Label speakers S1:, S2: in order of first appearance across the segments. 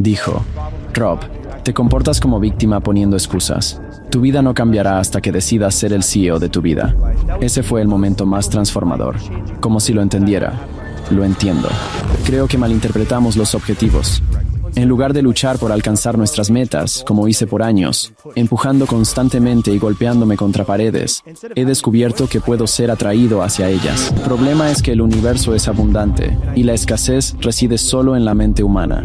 S1: Dijo, Rob, te comportas como víctima poniendo excusas. Tu vida no cambiará hasta que decidas ser el CEO de tu vida. Ese fue el momento más transformador. Como si lo entendiera. Lo entiendo. Creo que malinterpretamos los objetivos. En lugar de luchar por alcanzar nuestras metas, como hice por años, empujando constantemente y golpeándome contra paredes, he descubierto que puedo ser atraído hacia ellas. El problema es que el universo es abundante, y la escasez reside solo en la mente humana.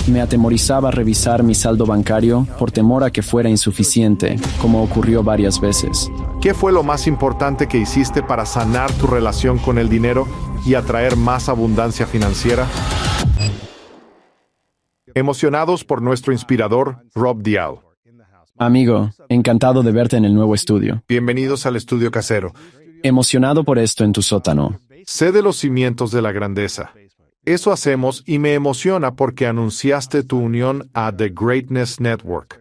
S1: Me atemorizaba revisar mi saldo bancario por temor a que fuera insuficiente, como ocurrió varias veces.
S2: ¿Qué fue lo más importante que hiciste para sanar tu relación con el dinero y atraer más abundancia financiera? Emocionados por nuestro inspirador, Rob Dial.
S1: Amigo, encantado de verte en el nuevo estudio.
S2: Bienvenidos al estudio casero.
S1: Emocionado por esto en tu sótano.
S2: Sé de los cimientos de la grandeza. Eso hacemos y me emociona porque anunciaste tu unión a The Greatness Network.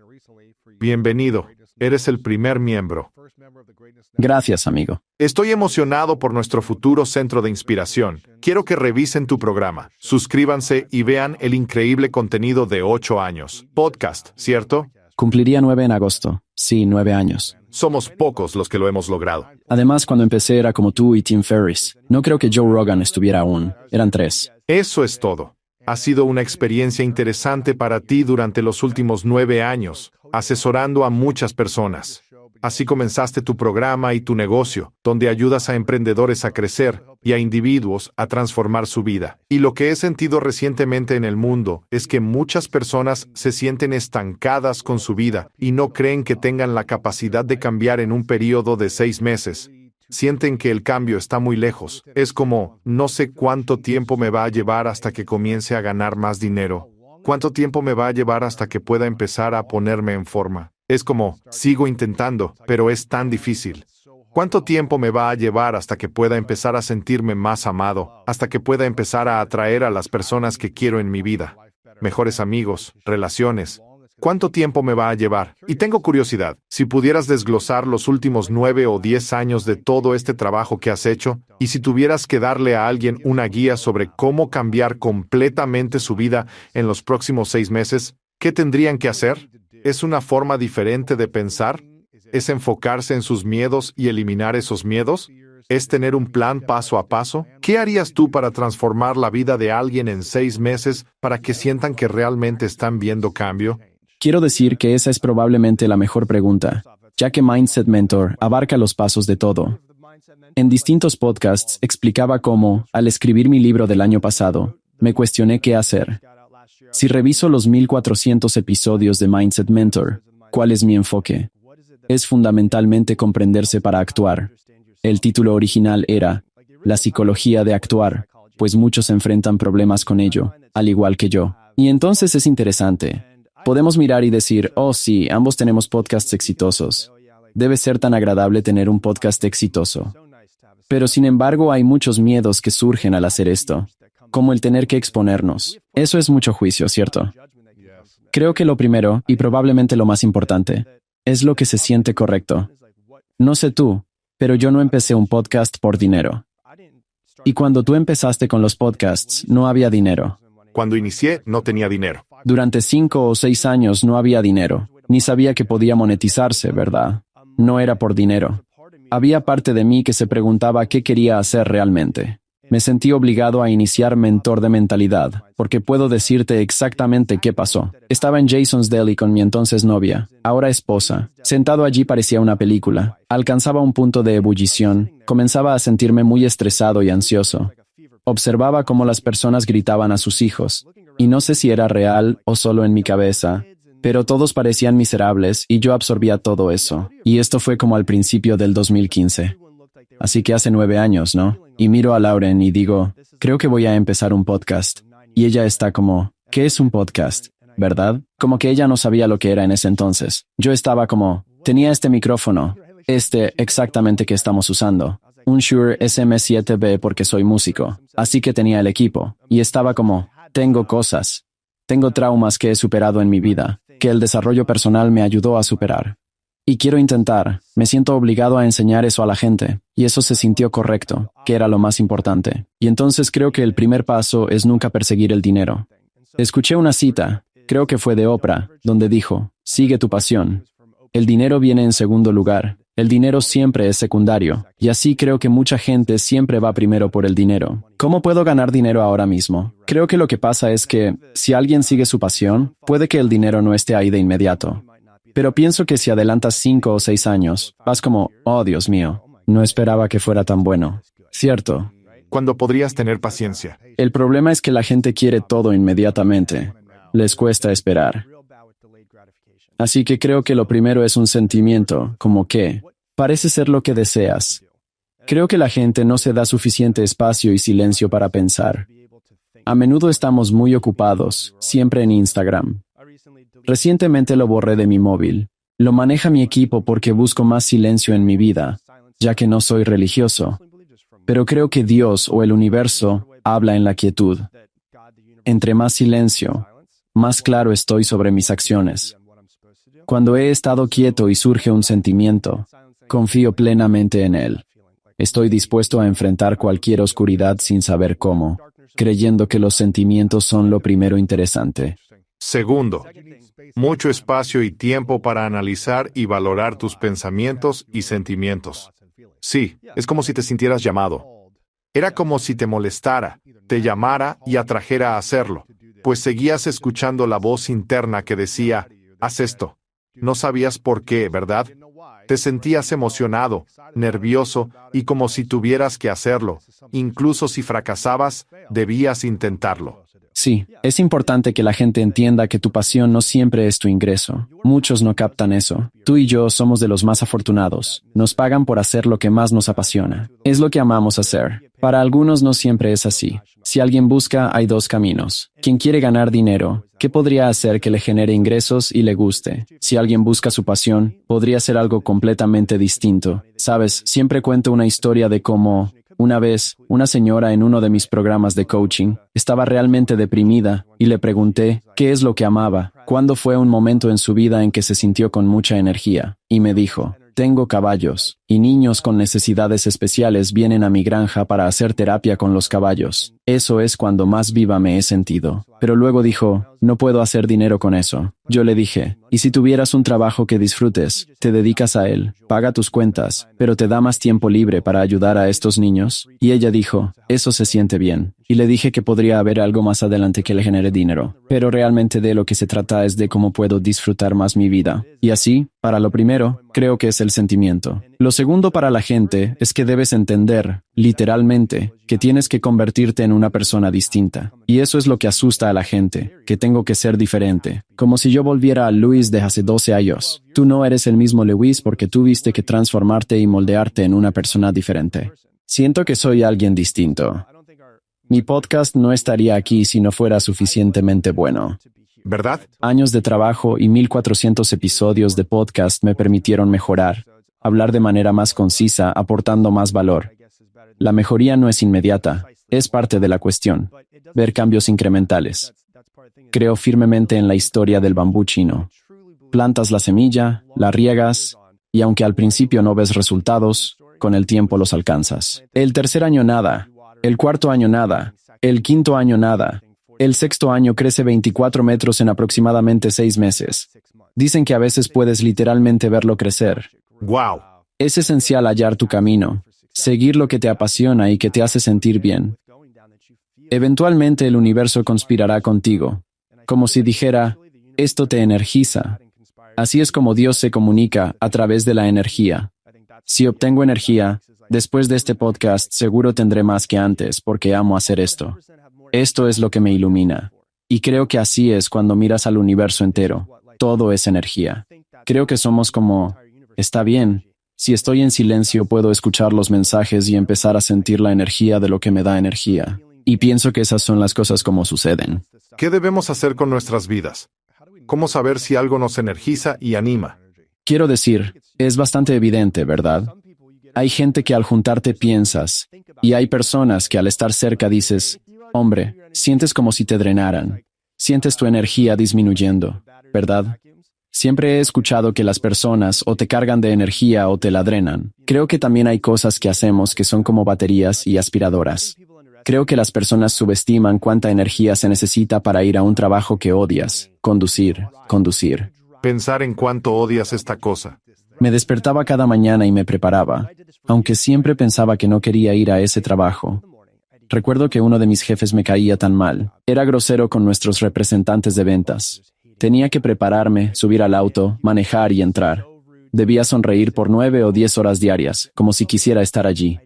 S2: Bienvenido. Eres el primer miembro.
S1: Gracias, amigo.
S2: Estoy emocionado por nuestro futuro centro de inspiración. Quiero que revisen tu programa, suscríbanse y vean el increíble contenido de 8 años. Podcast, ¿cierto?
S1: Cumpliría 9 en agosto. Sí, 9 años.
S2: Somos pocos los que lo hemos logrado.
S1: Además, cuando empecé era como tú y Tim Ferriss. No creo que Joe Rogan estuviera aún. Eran 3.
S2: Eso es todo. Ha sido una experiencia interesante para ti durante los últimos 9 años, asesorando a muchas personas. Así comenzaste tu programa y tu negocio, donde ayudas a emprendedores a crecer y a individuos a transformar su vida. Y lo que he sentido recientemente en el mundo es que muchas personas se sienten estancadas con su vida y no creen que tengan la capacidad de cambiar en un periodo de 6 meses. Sienten que el cambio está muy lejos. Es como, no sé cuánto tiempo me va a llevar hasta que comience a ganar más dinero. ¿Cuánto tiempo me va a llevar hasta que pueda empezar a ponerme en forma? Es como, sigo intentando, pero es tan difícil. ¿Cuánto tiempo me va a llevar hasta que pueda empezar a sentirme más amado? Hasta que pueda empezar a atraer a las personas que quiero en mi vida. Mejores amigos, relaciones. ¿Cuánto tiempo me va a llevar? Y tengo curiosidad, si pudieras desglosar los últimos 9 o 10 años de todo este trabajo que has hecho, y si tuvieras que darle a alguien una guía sobre cómo cambiar completamente su vida en los próximos 6 meses, ¿qué tendrían que hacer? ¿Es una forma diferente de pensar? ¿Es enfocarse en sus miedos y eliminar esos miedos? ¿Es tener un plan paso a paso? ¿Qué harías tú para transformar la vida de alguien en 6 meses para que sientan que realmente están viendo cambio?
S1: Quiero decir que esa es probablemente la mejor pregunta, ya que Mindset Mentor abarca los pasos de todo. En distintos podcasts explicaba cómo, al escribir mi libro del año pasado, me cuestioné qué hacer. Si reviso los 1400 episodios de Mindset Mentor, ¿cuál es mi enfoque? Es fundamentalmente comprenderse para actuar. El título original era La psicología de actuar, pues muchos enfrentan problemas con ello, al igual que yo. Y entonces es interesante. Podemos mirar y decir, oh sí, ambos tenemos podcasts exitosos. Debe ser tan agradable tener un podcast exitoso. Pero sin embargo hay muchos miedos que surgen al hacer esto, como el tener que exponernos. Eso es mucho juicio, ¿cierto? Creo que lo primero, y probablemente lo más importante, es lo que se siente correcto. No sé tú, pero yo no empecé un podcast por dinero. Y cuando tú empezaste con los podcasts, no había dinero.
S2: Cuando inicié, no tenía dinero.
S1: Durante 5 o 6 años no había dinero. Ni sabía que podía monetizarse, ¿verdad? No era por dinero. Había parte de mí que se preguntaba qué quería hacer realmente. Me sentí obligado a iniciar Mentor de Mentalidad, porque puedo decirte exactamente qué pasó. Estaba en Jason's Deli con mi entonces novia, ahora esposa. Sentado allí parecía una película. Alcanzaba un punto de ebullición. Comenzaba a sentirme muy estresado y ansioso. Observaba cómo las personas gritaban a sus hijos. Y no sé si era real o solo en mi cabeza, pero todos parecían miserables y yo absorbía todo eso. Y esto fue como al principio del 2015. Así que hace 9 años, ¿no? Y miro a Lauren y digo, creo que voy a empezar un podcast. Y ella está como, ¿qué es un podcast? ¿Verdad? Como que ella no sabía lo que era en ese entonces. Yo estaba como, tenía este micrófono, exactamente que estamos usando. Un Shure SM7B porque soy músico. Así que tenía el equipo. Y estaba como, tengo cosas. Tengo traumas que he superado en mi vida, que el desarrollo personal me ayudó a superar. Y quiero intentar, me siento obligado a enseñar eso a la gente, y eso se sintió correcto, que era lo más importante. Y entonces creo que el primer paso es nunca perseguir el dinero. Escuché una cita, Creo que fue de Oprah, donde dijo, sigue tu pasión. El dinero viene en segundo lugar. El dinero siempre es secundario, y así creo que mucha gente siempre va primero por el dinero. ¿Cómo puedo ganar dinero ahora mismo? Creo que lo que pasa es que, si alguien sigue su pasión, puede que el dinero no esté ahí de inmediato. Pero pienso que si adelantas 5 o 6 años, vas como, oh Dios mío, no esperaba que fuera tan bueno. ¿Cierto?
S2: ¿Cuándo podrías tener paciencia?
S1: El problema es que la gente quiere todo inmediatamente. Les cuesta esperar. Así que creo que lo primero es un sentimiento, como que, parece ser lo que deseas. Creo que la gente no se da suficiente espacio y silencio para pensar. A menudo estamos muy ocupados, siempre en Instagram. Recientemente lo borré de mi móvil. Lo maneja mi equipo porque busco más silencio en mi vida, ya que no soy religioso. Pero creo que Dios o el universo habla en la quietud. Entre más silencio, más claro estoy sobre mis acciones. Cuando he estado quieto y surge un sentimiento, confío plenamente en él. Estoy dispuesto a enfrentar cualquier oscuridad sin saber cómo, creyendo que los sentimientos son lo primero interesante.
S2: Segundo, mucho espacio y tiempo para analizar y valorar tus pensamientos y sentimientos. Sí, es como si te sintieras llamado. Era como si te molestara, te llamara y atrajera a hacerlo, pues seguías escuchando la voz interna que decía, haz esto. No sabías por qué, ¿verdad? Te sentías emocionado, nervioso y como si tuvieras que hacerlo. Incluso si fracasabas, debías intentarlo.
S1: Sí, es importante que la gente entienda que tu pasión no siempre es tu ingreso. Muchos no captan eso. Tú y yo somos de los más afortunados. Nos pagan por hacer lo que más nos apasiona. Es lo que amamos hacer. Para algunos no siempre es así. Si alguien busca, hay 2 caminos. Quien quiere ganar dinero, ¿qué podría hacer que le genere ingresos y le guste? Si alguien busca su pasión, podría ser algo completamente distinto. Sabes, siempre cuento una historia de cómo, una vez, una señora en uno de mis programas de coaching estaba realmente deprimida y le pregunté qué es lo que amaba, cuándo fue un momento en su vida en que se sintió con mucha energía, y me dijo, tengo caballos, y niños con necesidades especiales vienen a mi granja para hacer terapia con los caballos. Eso es cuando más viva me he sentido. Pero luego dijo, no puedo hacer dinero con eso. Yo le dije, ¿y si tuvieras un trabajo que disfrutes, te dedicas a él, paga tus cuentas, pero te da más tiempo libre para ayudar a estos niños? Y ella dijo, eso se siente bien. Y le dije que podría haber algo más adelante que le genere dinero. Pero realmente de lo que se trata es de cómo puedo disfrutar más mi vida. Y así, para lo primero, creo que es el sentimiento. Lo segundo para la gente es que debes entender, literalmente, que tienes que convertirte en una persona distinta. Y eso es lo que asusta a la gente, que tengo que ser diferente. Como si yo volviera a Luis de hace 12 años. Tú no eres el mismo Luis porque tuviste que transformarte y moldearte en una persona diferente. Siento que soy alguien distinto. Mi podcast no estaría aquí si no fuera suficientemente bueno.
S2: ¿Verdad?
S1: Años de trabajo y 1400 episodios de podcast me permitieron mejorar, hablar de manera más concisa, aportando más valor. La mejoría no es inmediata, es parte de la cuestión. Ver cambios incrementales. Creo firmemente en la historia del bambú chino. Plantas la semilla, la riegas, y aunque al principio no ves resultados, con el tiempo los alcanzas. El 3er año nada, el 4º año nada, el 5º año nada, el 6º año crece 24 metros en aproximadamente 6 meses. Dicen que a veces puedes literalmente verlo crecer.
S2: ¡Wow!
S1: Es esencial hallar tu camino, seguir lo que te apasiona y que te hace sentir bien. Eventualmente el universo conspirará contigo, como si dijera, esto te energiza. Así es como Dios se comunica a través de la energía. Si obtengo energía, después de este podcast seguro tendré más que antes porque amo hacer esto. Esto es lo que me ilumina. Y creo que así es cuando miras al universo entero. Todo es energía. Creo que somos como, está bien. Si estoy en silencio puedo escuchar los mensajes y empezar a sentir la energía de lo que me da energía. Y pienso que esas son las cosas como suceden.
S2: ¿Qué debemos hacer con nuestras vidas? ¿Cómo saber si algo nos energiza y anima?
S1: Quiero decir, es bastante evidente, ¿verdad? Hay gente que al juntarte piensas, y hay personas que al estar cerca dices, hombre, sientes como si te drenaran. Sientes tu energía disminuyendo, ¿verdad? Siempre he escuchado que las personas o te cargan de energía o te la drenan. Creo que también hay cosas que hacemos que son como baterías y aspiradoras. Creo que las personas subestiman cuánta energía se necesita para ir a un trabajo que odias. Conducir.
S2: Pensar en cuánto odias esta cosa.
S1: Me despertaba cada mañana y me preparaba, aunque siempre pensaba que no quería ir a ese trabajo. Recuerdo que uno de mis jefes me caía tan mal. Era grosero con nuestros representantes de ventas. Tenía que prepararme, subir al auto, manejar y entrar. Debía sonreír por 9 o 10 horas diarias, como si quisiera estar allí.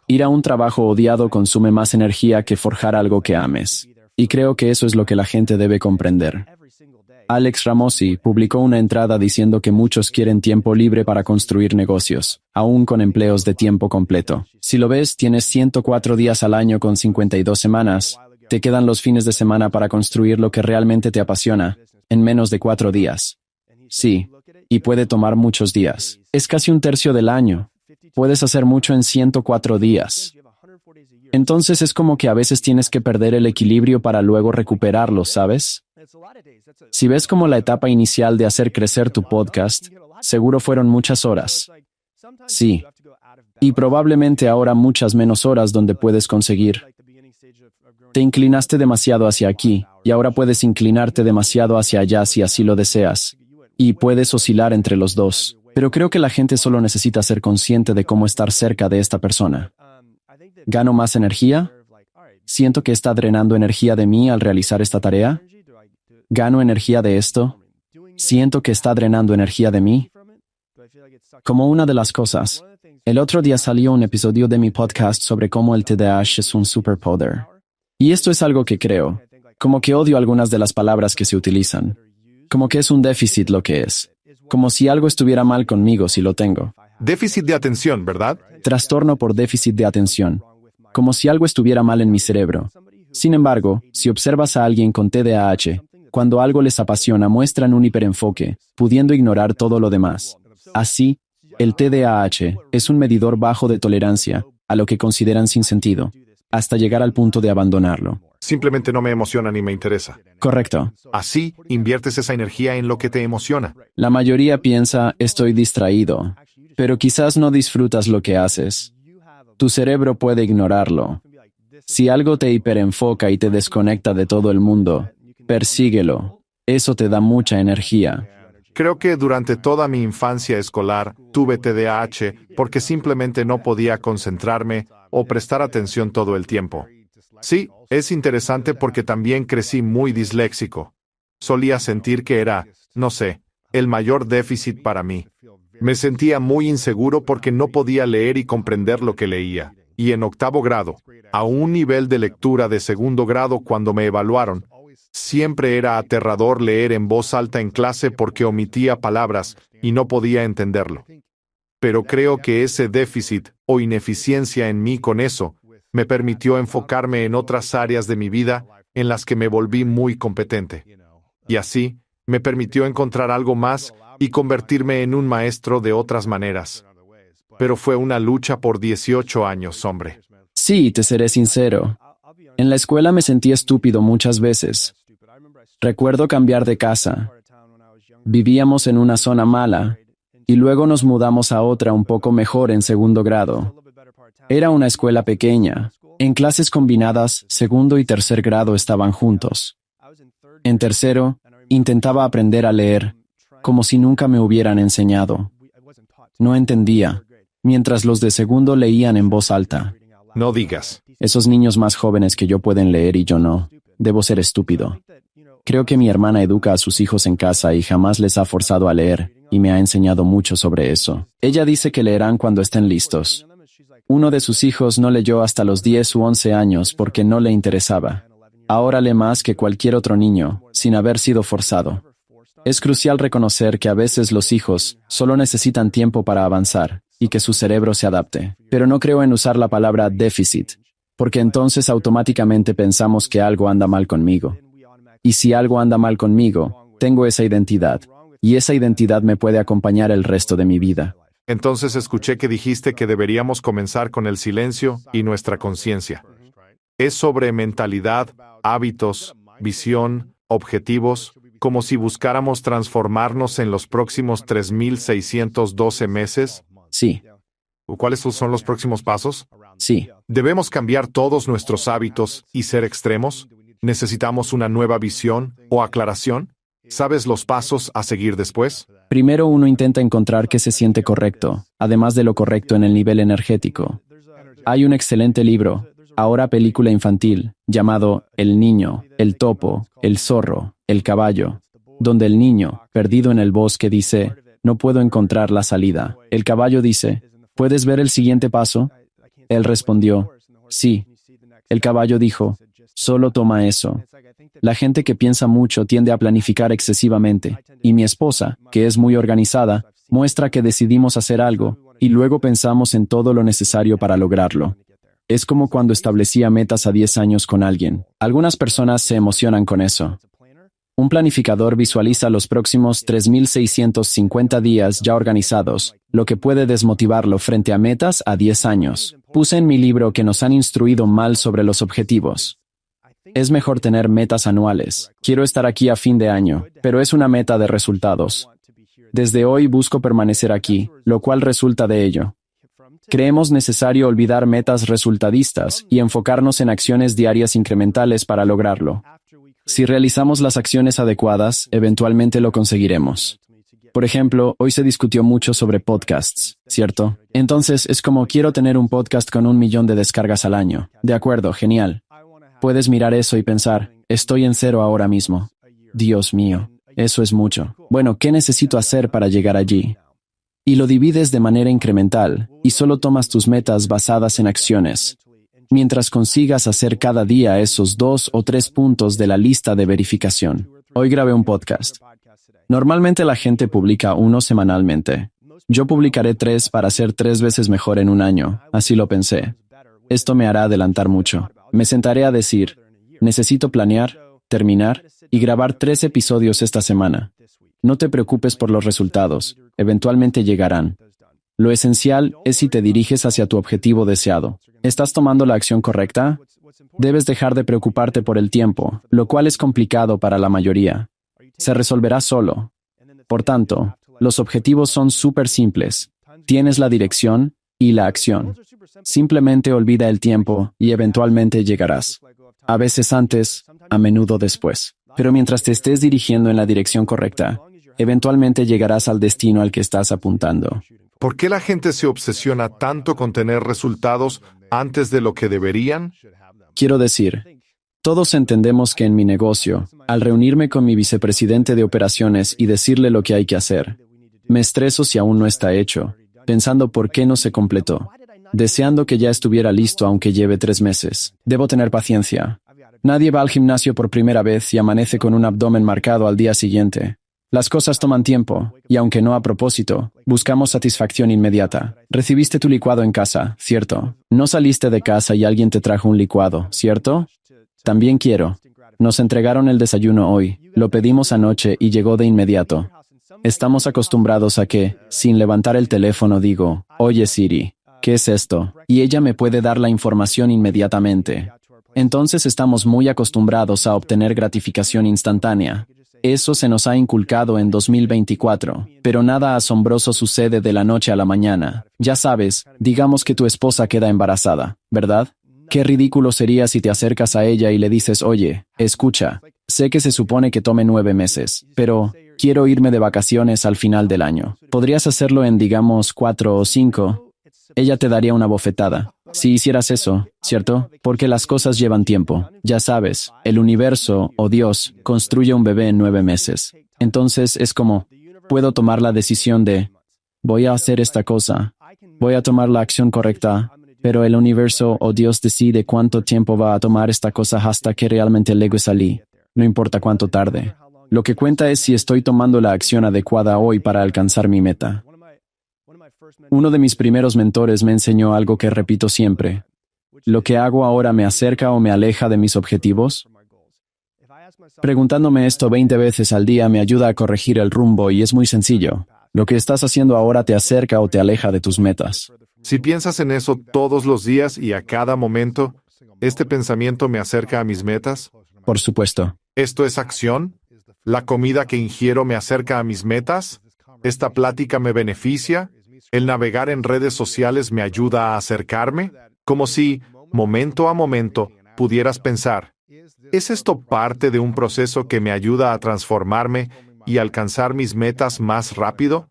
S1: Ir a un trabajo odiado consume más energía que forjar algo que ames. Y creo que eso es lo que la gente debe comprender. Alex Ramosi publicó una entrada diciendo que muchos quieren tiempo libre para construir negocios, aún con empleos de tiempo completo. Si lo ves, tienes 104 días al año con 52 semanas. Te quedan los fines de semana para construir lo que realmente te apasiona, en menos de 4 días. Sí, y puede tomar muchos días. Es casi un tercio del año. Puedes hacer mucho en 104 días. Entonces es como que a veces tienes que perder el equilibrio para luego recuperarlo, ¿sabes? Si ves como la etapa inicial de hacer crecer tu podcast, seguro fueron muchas horas. Sí. Y probablemente ahora muchas menos horas donde puedes conseguir. Te inclinaste demasiado hacia aquí, y ahora puedes inclinarte demasiado hacia allá si así lo deseas. Y puedes oscilar entre los dos. Pero creo que la gente solo necesita ser consciente de cómo estar cerca de esta persona. ¿Gano más energía? ¿Siento que está drenando energía de mí al realizar esta tarea? ¿Gano energía de esto? ¿Siento que está drenando energía de mí? Como una de las cosas, el otro día salió un episodio de mi podcast sobre cómo el TDAH es un superpoder. Y esto es algo que creo. Como que odio algunas de las palabras que se utilizan. Como que es un déficit lo que es. Como si algo estuviera mal conmigo si lo tengo.
S2: Déficit de atención, ¿verdad?
S1: Trastorno por déficit de atención. Como si algo estuviera mal en mi cerebro. Sin embargo, si observas a alguien con TDAH, cuando algo les apasiona muestran un hiperenfoque, pudiendo ignorar todo lo demás. Así, el TDAH es un medidor bajo de tolerancia a lo que consideran sin sentido, hasta llegar al punto de abandonarlo.
S2: Simplemente no me emociona ni me interesa.
S1: Correcto.
S2: Así, inviertes esa energía en lo que te emociona.
S1: La mayoría piensa, estoy distraído, pero quizás no disfrutas lo que haces. Tu cerebro puede ignorarlo. Si algo te hiperenfoca y te desconecta de todo el mundo, persíguelo. Eso te da mucha energía.
S2: Creo que durante toda mi infancia escolar tuve TDAH porque simplemente no podía concentrarme o prestar atención todo el tiempo. Sí, es interesante porque también crecí muy disléxico. Solía sentir que era, no sé, el mayor déficit para mí. Me sentía muy inseguro porque no podía leer y comprender lo que leía. Y en 8º grado, a un nivel de lectura de 2º grado cuando me evaluaron, siempre era aterrador leer en voz alta en clase porque omitía palabras y no podía entenderlo. Pero creo que ese déficit o ineficiencia en mí con eso me permitió enfocarme en otras áreas de mi vida en las que me volví muy competente. Y así, me permitió encontrar algo más y convertirme en un maestro de otras maneras. Pero fue una lucha por 18 años, hombre.
S1: Sí, te seré sincero. En la escuela me sentí estúpido muchas veces. Recuerdo cambiar de casa. Vivíamos en una zona mala, y luego nos mudamos a otra un poco mejor en 2º grado. Era una escuela pequeña. En clases combinadas, 2º y 3er grado estaban juntos. En 3º, intentaba aprender a leer, como si nunca me hubieran enseñado. No entendía, mientras los de 2º leían en voz alta.
S2: No digas.
S1: Esos niños más jóvenes que yo pueden leer y yo no. Debo ser estúpido. Creo que mi hermana educa a sus hijos en casa y jamás les ha forzado a leer, y me ha enseñado mucho sobre eso. Ella dice que leerán cuando estén listos. Uno de sus hijos no leyó hasta los 10 u 11 años porque no le interesaba. Ahora lee más que cualquier otro niño, sin haber sido forzado. Es crucial reconocer que a veces los hijos solo necesitan tiempo para avanzar y que su cerebro se adapte. Pero no creo en usar la palabra déficit, porque entonces automáticamente pensamos que algo anda mal conmigo. Y si algo anda mal conmigo, tengo esa identidad, y esa identidad me puede acompañar el resto de mi vida.
S2: Entonces escuché que dijiste que deberíamos comenzar con el silencio y nuestra conciencia. Es sobre mentalidad, hábitos, visión, objetivos, como si buscáramos transformarnos en los próximos 3,612 meses.
S1: Sí.
S2: ¿Cuáles son los próximos pasos?
S1: Sí.
S2: ¿Debemos cambiar todos nuestros hábitos y ser extremos? ¿Necesitamos una nueva visión o aclaración? ¿Sabes los pasos a seguir después?
S1: Primero uno intenta encontrar qué se siente correcto, además de lo correcto en el nivel energético. Hay un excelente libro, ahora película infantil, llamado El niño, el topo, el zorro, el caballo, donde el niño, perdido en el bosque, dice, no puedo encontrar la salida. El caballo dice, ¿puedes ver el siguiente paso? Él respondió, sí. El caballo dijo, solo toma eso. La gente que piensa mucho tiende a planificar excesivamente, y mi esposa, que es muy organizada, muestra que decidimos hacer algo, y luego pensamos en todo lo necesario para lograrlo. Es como cuando establecía metas a 10 años con alguien. Algunas personas se emocionan con eso. Un planificador visualiza los próximos 3.650 días ya organizados, lo que puede desmotivarlo frente a metas a 10 años. Puse en mi libro que nos han instruido mal sobre los objetivos. Es mejor tener metas anuales. Quiero estar aquí a fin de año, pero es una meta de resultados. Desde hoy busco permanecer aquí, lo cual resulta de ello. Creemos necesario olvidar metas resultadistas y enfocarnos en acciones diarias incrementales para lograrlo. Si realizamos las acciones adecuadas, eventualmente lo conseguiremos. Por ejemplo, hoy se discutió mucho sobre podcasts, ¿cierto? Entonces, es como quiero tener un podcast con 1 millón de descargas al año. De acuerdo, genial. Puedes mirar eso y pensar, estoy en 0 ahora mismo. Dios mío, eso es mucho. Bueno, ¿qué necesito hacer para llegar allí? Y lo divides de manera incremental, y solo tomas tus metas basadas en acciones. Mientras consigas hacer cada día esos 2 o 3 puntos de la lista de verificación. Hoy grabé un podcast. Normalmente la gente publica uno semanalmente. Yo publicaré 3 para ser 3 veces mejor en un año, así lo pensé. Esto me hará adelantar mucho. Me sentaré a decir, necesito planear, terminar y grabar 3 episodios esta semana. No te preocupes por los resultados, eventualmente llegarán. Lo esencial es si te diriges hacia tu objetivo deseado. ¿Estás tomando la acción correcta? Debes dejar de preocuparte por el tiempo, lo cual es complicado para la mayoría. Se resolverá solo. Por tanto, los objetivos son súper simples. Tienes la dirección y la acción. Simplemente olvida el tiempo y eventualmente llegarás. A veces antes, a menudo después. Pero mientras te estés dirigiendo en la dirección correcta, eventualmente llegarás al destino al que estás apuntando.
S2: ¿Por qué la gente se obsesiona tanto con tener resultados antes de lo que deberían?
S1: Quiero decir, todos entendemos que en mi negocio, al reunirme con mi vicepresidente de operaciones y decirle lo que hay que hacer, me estreso si aún no está hecho, pensando por qué no se completó, deseando que ya estuviera listo aunque lleve 3 meses. Debo tener paciencia. Nadie va al gimnasio por primera vez y amanece con un abdomen marcado al día siguiente. Las cosas toman tiempo, y aunque no a propósito, buscamos satisfacción inmediata. Recibiste tu licuado en casa, ¿cierto? No saliste de casa y alguien te trajo un licuado, ¿cierto? También quiero. Nos entregaron el desayuno hoy, lo pedimos anoche y llegó de inmediato. Estamos acostumbrados a que, sin levantar el teléfono, digo, oye Siri, ¿qué es esto? Y ella me puede dar la información inmediatamente. Entonces estamos muy acostumbrados a obtener gratificación instantánea. Eso se nos ha inculcado en 2024, pero nada asombroso sucede de la noche a la mañana. Ya sabes, digamos que tu esposa queda embarazada, ¿verdad? Qué ridículo sería si te acercas a ella y le dices, oye, escucha, sé que se supone que tome 9 meses, pero quiero irme de vacaciones al final del año. ¿Podrías hacerlo en, digamos, 4 o 5? Ella te daría una bofetada. Si hicieras eso, ¿cierto? Porque las cosas llevan tiempo. Ya sabes, el universo, o Dios, construye un bebé en 9 meses. Entonces es como, puedo tomar la decisión de, voy a hacer esta cosa, voy a tomar la acción correcta, pero el universo o Dios decide cuánto tiempo va a tomar esta cosa hasta que realmente llegue allí. No importa cuánto tarde. Lo que cuenta es si estoy tomando la acción adecuada hoy para alcanzar mi meta. Uno de mis primeros mentores me enseñó algo que repito siempre. ¿Lo que hago ahora me acerca o me aleja de mis objetivos? Preguntándome esto 20 veces al día me ayuda a corregir el rumbo y es muy sencillo. Lo que estás haciendo ahora te acerca o te aleja de tus metas.
S2: Si piensas en eso todos los días y a cada momento, ¿este pensamiento me acerca a mis metas?
S1: Por supuesto.
S2: ¿Esto es acción? ¿La comida que ingiero me acerca a mis metas? ¿Esta plática me beneficia? ¿El navegar en redes sociales me ayuda a acercarme? Como si, momento a momento, pudieras pensar, ¿es esto parte de un proceso que me ayuda a transformarme y alcanzar mis metas más rápido?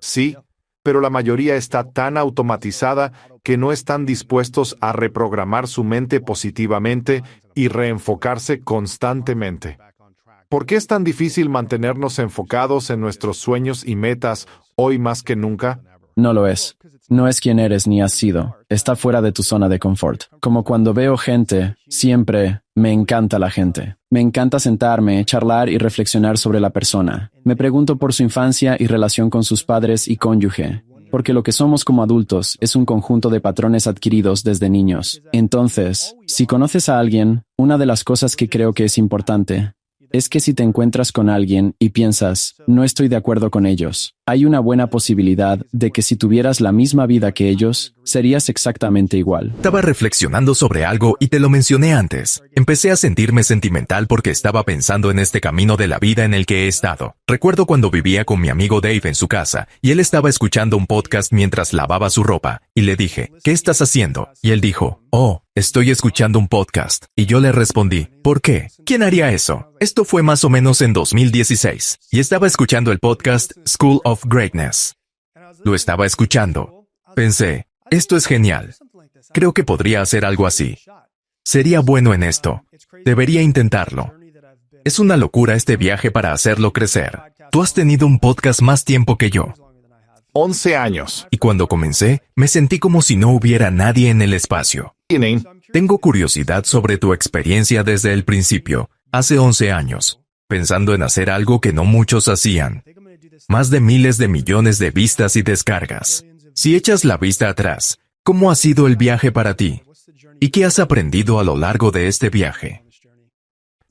S2: Sí, pero la mayoría está tan automatizada que no están dispuestos a reprogramar su mente positivamente y reenfocarse constantemente. ¿Por qué es tan difícil mantenernos enfocados en nuestros sueños y metas hoy más que nunca?
S1: No lo es. No es quien eres ni has sido. Está fuera de tu zona de confort. Como cuando veo gente, siempre me encanta la gente. Me encanta sentarme, charlar y reflexionar sobre la persona. Me pregunto por su infancia y relación con sus padres y cónyuge. Porque lo que somos como adultos es un conjunto de patrones adquiridos desde niños. Entonces, si conoces a alguien, una de las cosas que creo que es importante es que si te encuentras con alguien y piensas, no estoy de acuerdo con ellos, hay una buena posibilidad de que si tuvieras la misma vida que ellos, serías exactamente igual.
S3: Estaba reflexionando sobre algo y te lo mencioné antes. Empecé a sentirme sentimental porque estaba pensando en este camino de la vida en el que he estado. Recuerdo cuando vivía con mi amigo Dave en su casa y él estaba escuchando un podcast mientras lavaba su ropa y le dije, ¿qué estás haciendo? Y él dijo, oh, estoy escuchando un podcast. Y yo le respondí, ¿por qué? ¿Quién haría eso? Esto fue más o menos en 2016 y estaba escuchando el podcast School of Greatness. Lo estaba escuchando. Pensé, esto es genial. Creo que podría hacer algo así. Sería bueno en esto. Debería intentarlo. Es una locura este viaje para hacerlo crecer. Tú has tenido un podcast más tiempo que yo.
S2: 11 años.
S3: Y cuando comencé, me sentí como si no hubiera nadie en el espacio.
S2: Tienen.
S3: Tengo curiosidad sobre tu experiencia desde el principio, hace 11 años, pensando en hacer algo que no muchos hacían. Más de miles de millones de vistas y descargas. Si echas la vista atrás, ¿cómo ha sido el viaje para ti? ¿Y qué has aprendido a lo largo de este viaje?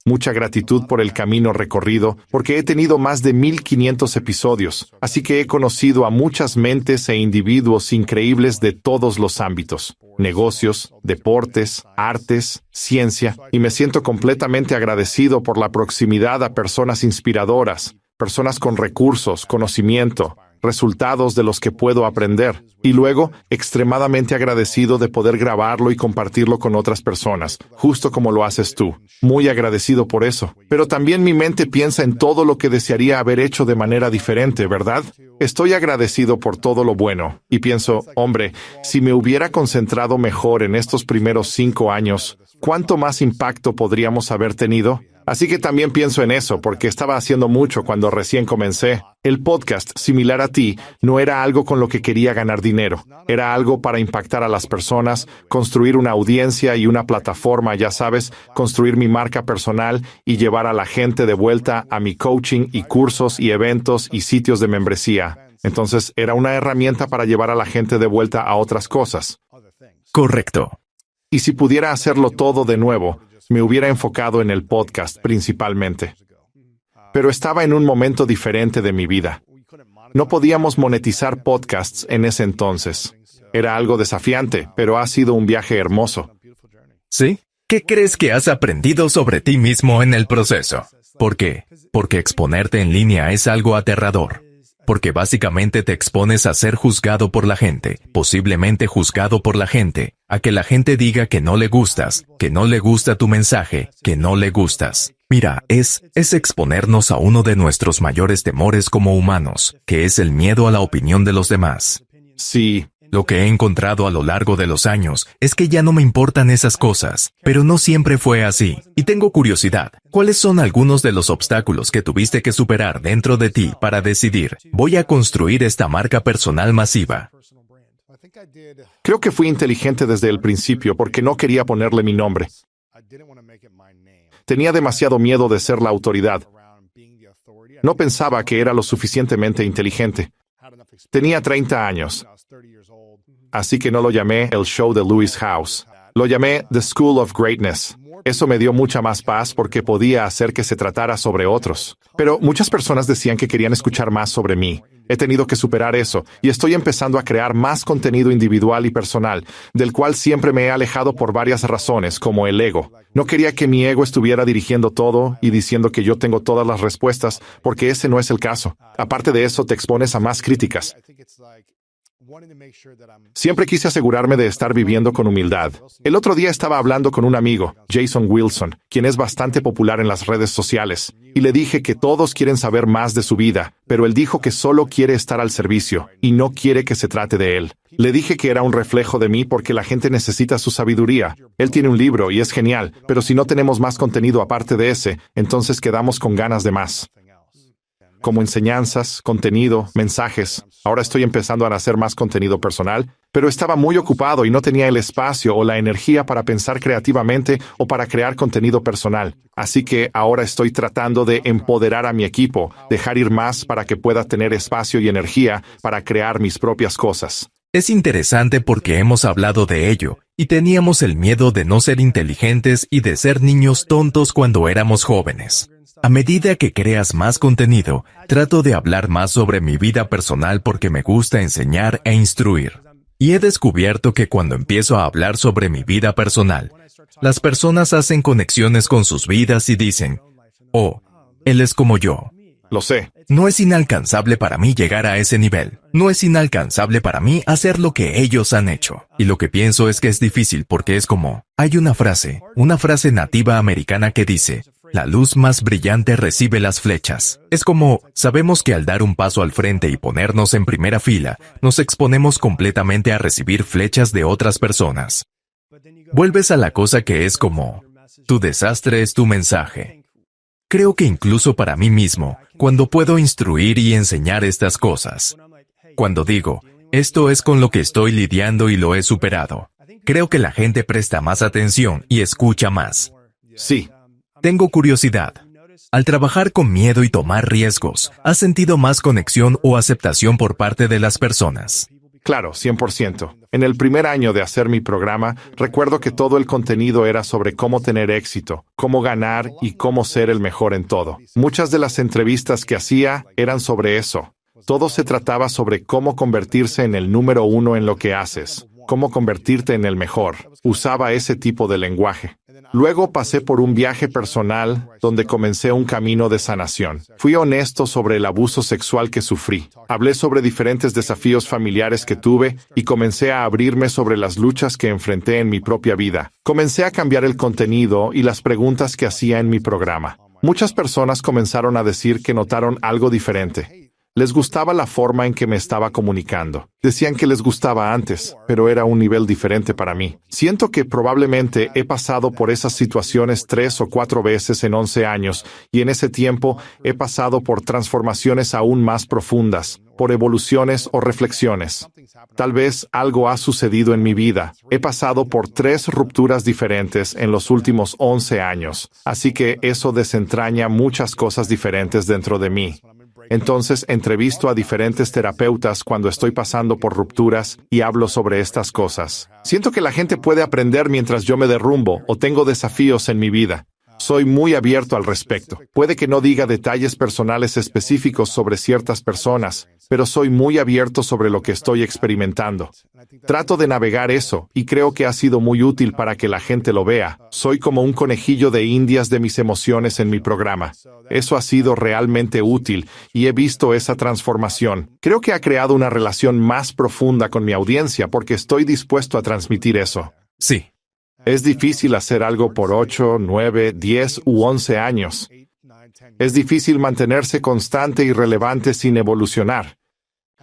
S2: Mucha gratitud por el camino recorrido, porque he tenido más de 1500 episodios, así que he conocido a muchas mentes e individuos increíbles de todos los ámbitos, negocios, deportes, artes, ciencia, y me siento completamente agradecido por la proximidad a personas inspiradoras, personas con recursos, conocimiento, resultados de los que puedo aprender, y luego extremadamente agradecido de poder grabarlo y compartirlo con otras personas, justo como lo haces tú. Muy agradecido por eso. Pero también mi mente piensa en todo lo que desearía haber hecho de manera diferente, ¿verdad? Estoy agradecido por todo lo bueno, y pienso, hombre, si me hubiera concentrado mejor en estos primeros 5 años, ¿cuánto más impacto podríamos haber tenido? Así que también pienso en eso, porque estaba haciendo mucho cuando recién comencé. El podcast, similar a ti, no era algo con lo que quería ganar dinero. Era algo para impactar a las personas, construir una audiencia y una plataforma, ya sabes, construir mi marca personal y llevar a la gente de vuelta a mi coaching y cursos y eventos y sitios de membresía. Entonces, era una herramienta para llevar a la gente de vuelta a otras cosas.
S3: Correcto.
S2: Y si pudiera hacerlo todo de nuevo, me hubiera enfocado en el podcast principalmente. Pero estaba en un momento diferente de mi vida. No podíamos monetizar podcasts en ese entonces. Era algo desafiante, pero ha sido un viaje hermoso.
S3: ¿Sí? ¿Qué crees que has aprendido sobre ti mismo en el proceso? ¿Por qué? Porque exponerte en línea es algo aterrador. Porque básicamente te expones a ser juzgado por la gente, posiblemente juzgado por la gente, a que la gente diga que no le gustas, que no le gusta tu mensaje, que no le gustas. Mira, es exponernos a uno de nuestros mayores temores como humanos, que es el miedo a la opinión de los demás.
S2: Sí.
S3: Lo que he encontrado a lo largo de los años es que ya no me importan esas cosas, pero no siempre fue así. Y tengo curiosidad, ¿cuáles son algunos de los obstáculos que tuviste que superar dentro de ti para decidir, voy a construir esta marca personal masiva?
S2: Creo que fui inteligente desde el principio porque no quería ponerle mi nombre. Tenía demasiado miedo de ser la autoridad. No pensaba que era lo suficientemente inteligente. Tenía 30 años. Así que no lo llamé el show de Lewis House. Lo llamé The School of Greatness. Eso me dio mucha más paz porque podía hacer que se tratara sobre otros. Pero muchas personas decían que querían escuchar más sobre mí. He tenido que superar eso y estoy empezando a crear más contenido individual y personal, del cual siempre me he alejado por varias razones, como el ego. No quería que mi ego estuviera dirigiendo todo y diciendo que yo tengo todas las respuestas, porque ese no es el caso. Aparte de eso, te expones a más críticas. Siempre quise asegurarme de estar viviendo con humildad. El otro día estaba hablando con un amigo, Jason Wilson, quien es bastante popular en las redes sociales, y le dije que todos quieren saber más de su vida, pero él dijo que solo quiere estar al servicio, y no quiere que se trate de él. Le dije que era un reflejo de mí porque la gente necesita su sabiduría. Él tiene un libro y es genial, pero si no tenemos más contenido aparte de ese, entonces quedamos con ganas de más. Como enseñanzas, contenido, mensajes. Ahora estoy empezando a hacer más contenido personal, pero estaba muy ocupado y no tenía el espacio o la energía para pensar creativamente o para crear contenido personal. Así que ahora estoy tratando de empoderar a mi equipo, dejar ir más para que pueda tener espacio y energía para crear mis propias cosas.
S3: Es interesante porque hemos hablado de ello, y teníamos el miedo de no ser inteligentes y de ser niños tontos cuando éramos jóvenes. A medida que creas más contenido, trato de hablar más sobre mi vida personal porque me gusta enseñar e instruir. Y he descubierto que cuando empiezo a hablar sobre mi vida personal, las personas hacen conexiones con sus vidas y dicen, «Oh, él es como yo».
S2: Lo sé.
S3: No es inalcanzable para mí llegar a ese nivel. No es inalcanzable para mí hacer lo que ellos han hecho. Y lo que pienso es que es difícil porque es como, hay una frase nativa americana que dice, la luz más brillante recibe las flechas. Es como, sabemos que al dar un paso al frente y ponernos en primera fila, nos exponemos completamente a recibir flechas de otras personas. Vuelves a la cosa que es como, tu desastre es tu mensaje. Creo que incluso para mí mismo, cuando puedo instruir y enseñar estas cosas, cuando digo, esto es con lo que estoy lidiando y lo he superado, creo que la gente presta más atención y escucha más.
S2: Sí.
S3: Tengo curiosidad. Al trabajar con miedo y tomar riesgos, ¿has sentido más conexión o aceptación por parte de las personas?
S2: Claro, 100%. En el primer año de hacer mi programa, recuerdo que todo el contenido era sobre cómo tener éxito, cómo ganar y cómo ser el mejor en todo. Muchas de las entrevistas que hacía eran sobre eso. Todo se trataba sobre cómo convertirse en el número uno en lo que haces, cómo convertirte en el mejor. Usaba ese tipo de lenguaje. Luego pasé por un viaje personal donde comencé un camino de sanación. Fui honesto sobre el abuso sexual que sufrí. Hablé sobre diferentes desafíos familiares que tuve y comencé a abrirme sobre las luchas que enfrenté en mi propia vida. Comencé a cambiar el contenido y las preguntas que hacía en mi programa. Muchas personas comenzaron a decir que notaron algo diferente. Les gustaba la forma en que me estaba comunicando. Decían que les gustaba antes, pero era un nivel diferente para mí. Siento que probablemente he pasado por esas situaciones 3 o 4 veces en 11 años, y en ese tiempo he pasado por transformaciones aún más profundas, por evoluciones o reflexiones. Tal vez algo ha sucedido en mi vida. He pasado por 3 rupturas diferentes en los últimos 11 años, así que eso desentraña muchas cosas diferentes dentro de mí. Entonces entrevisto a diferentes terapeutas cuando estoy pasando por rupturas y hablo sobre estas cosas. Siento que la gente puede aprender mientras yo me derrumbo o tengo desafíos en mi vida. Soy muy abierto al respecto. Puede que no diga detalles personales específicos sobre ciertas personas, pero soy muy abierto sobre lo que estoy experimentando. Trato de navegar eso, y creo que ha sido muy útil para que la gente lo vea. Soy como un conejillo de indias de mis emociones en mi programa. Eso ha sido realmente útil, y he visto esa transformación. Creo que ha creado una relación más profunda con mi audiencia porque estoy dispuesto a transmitir eso.
S3: Sí.
S2: Es difícil hacer algo por 8, 9, 10 u 11 años. Es difícil mantenerse constante y relevante sin evolucionar.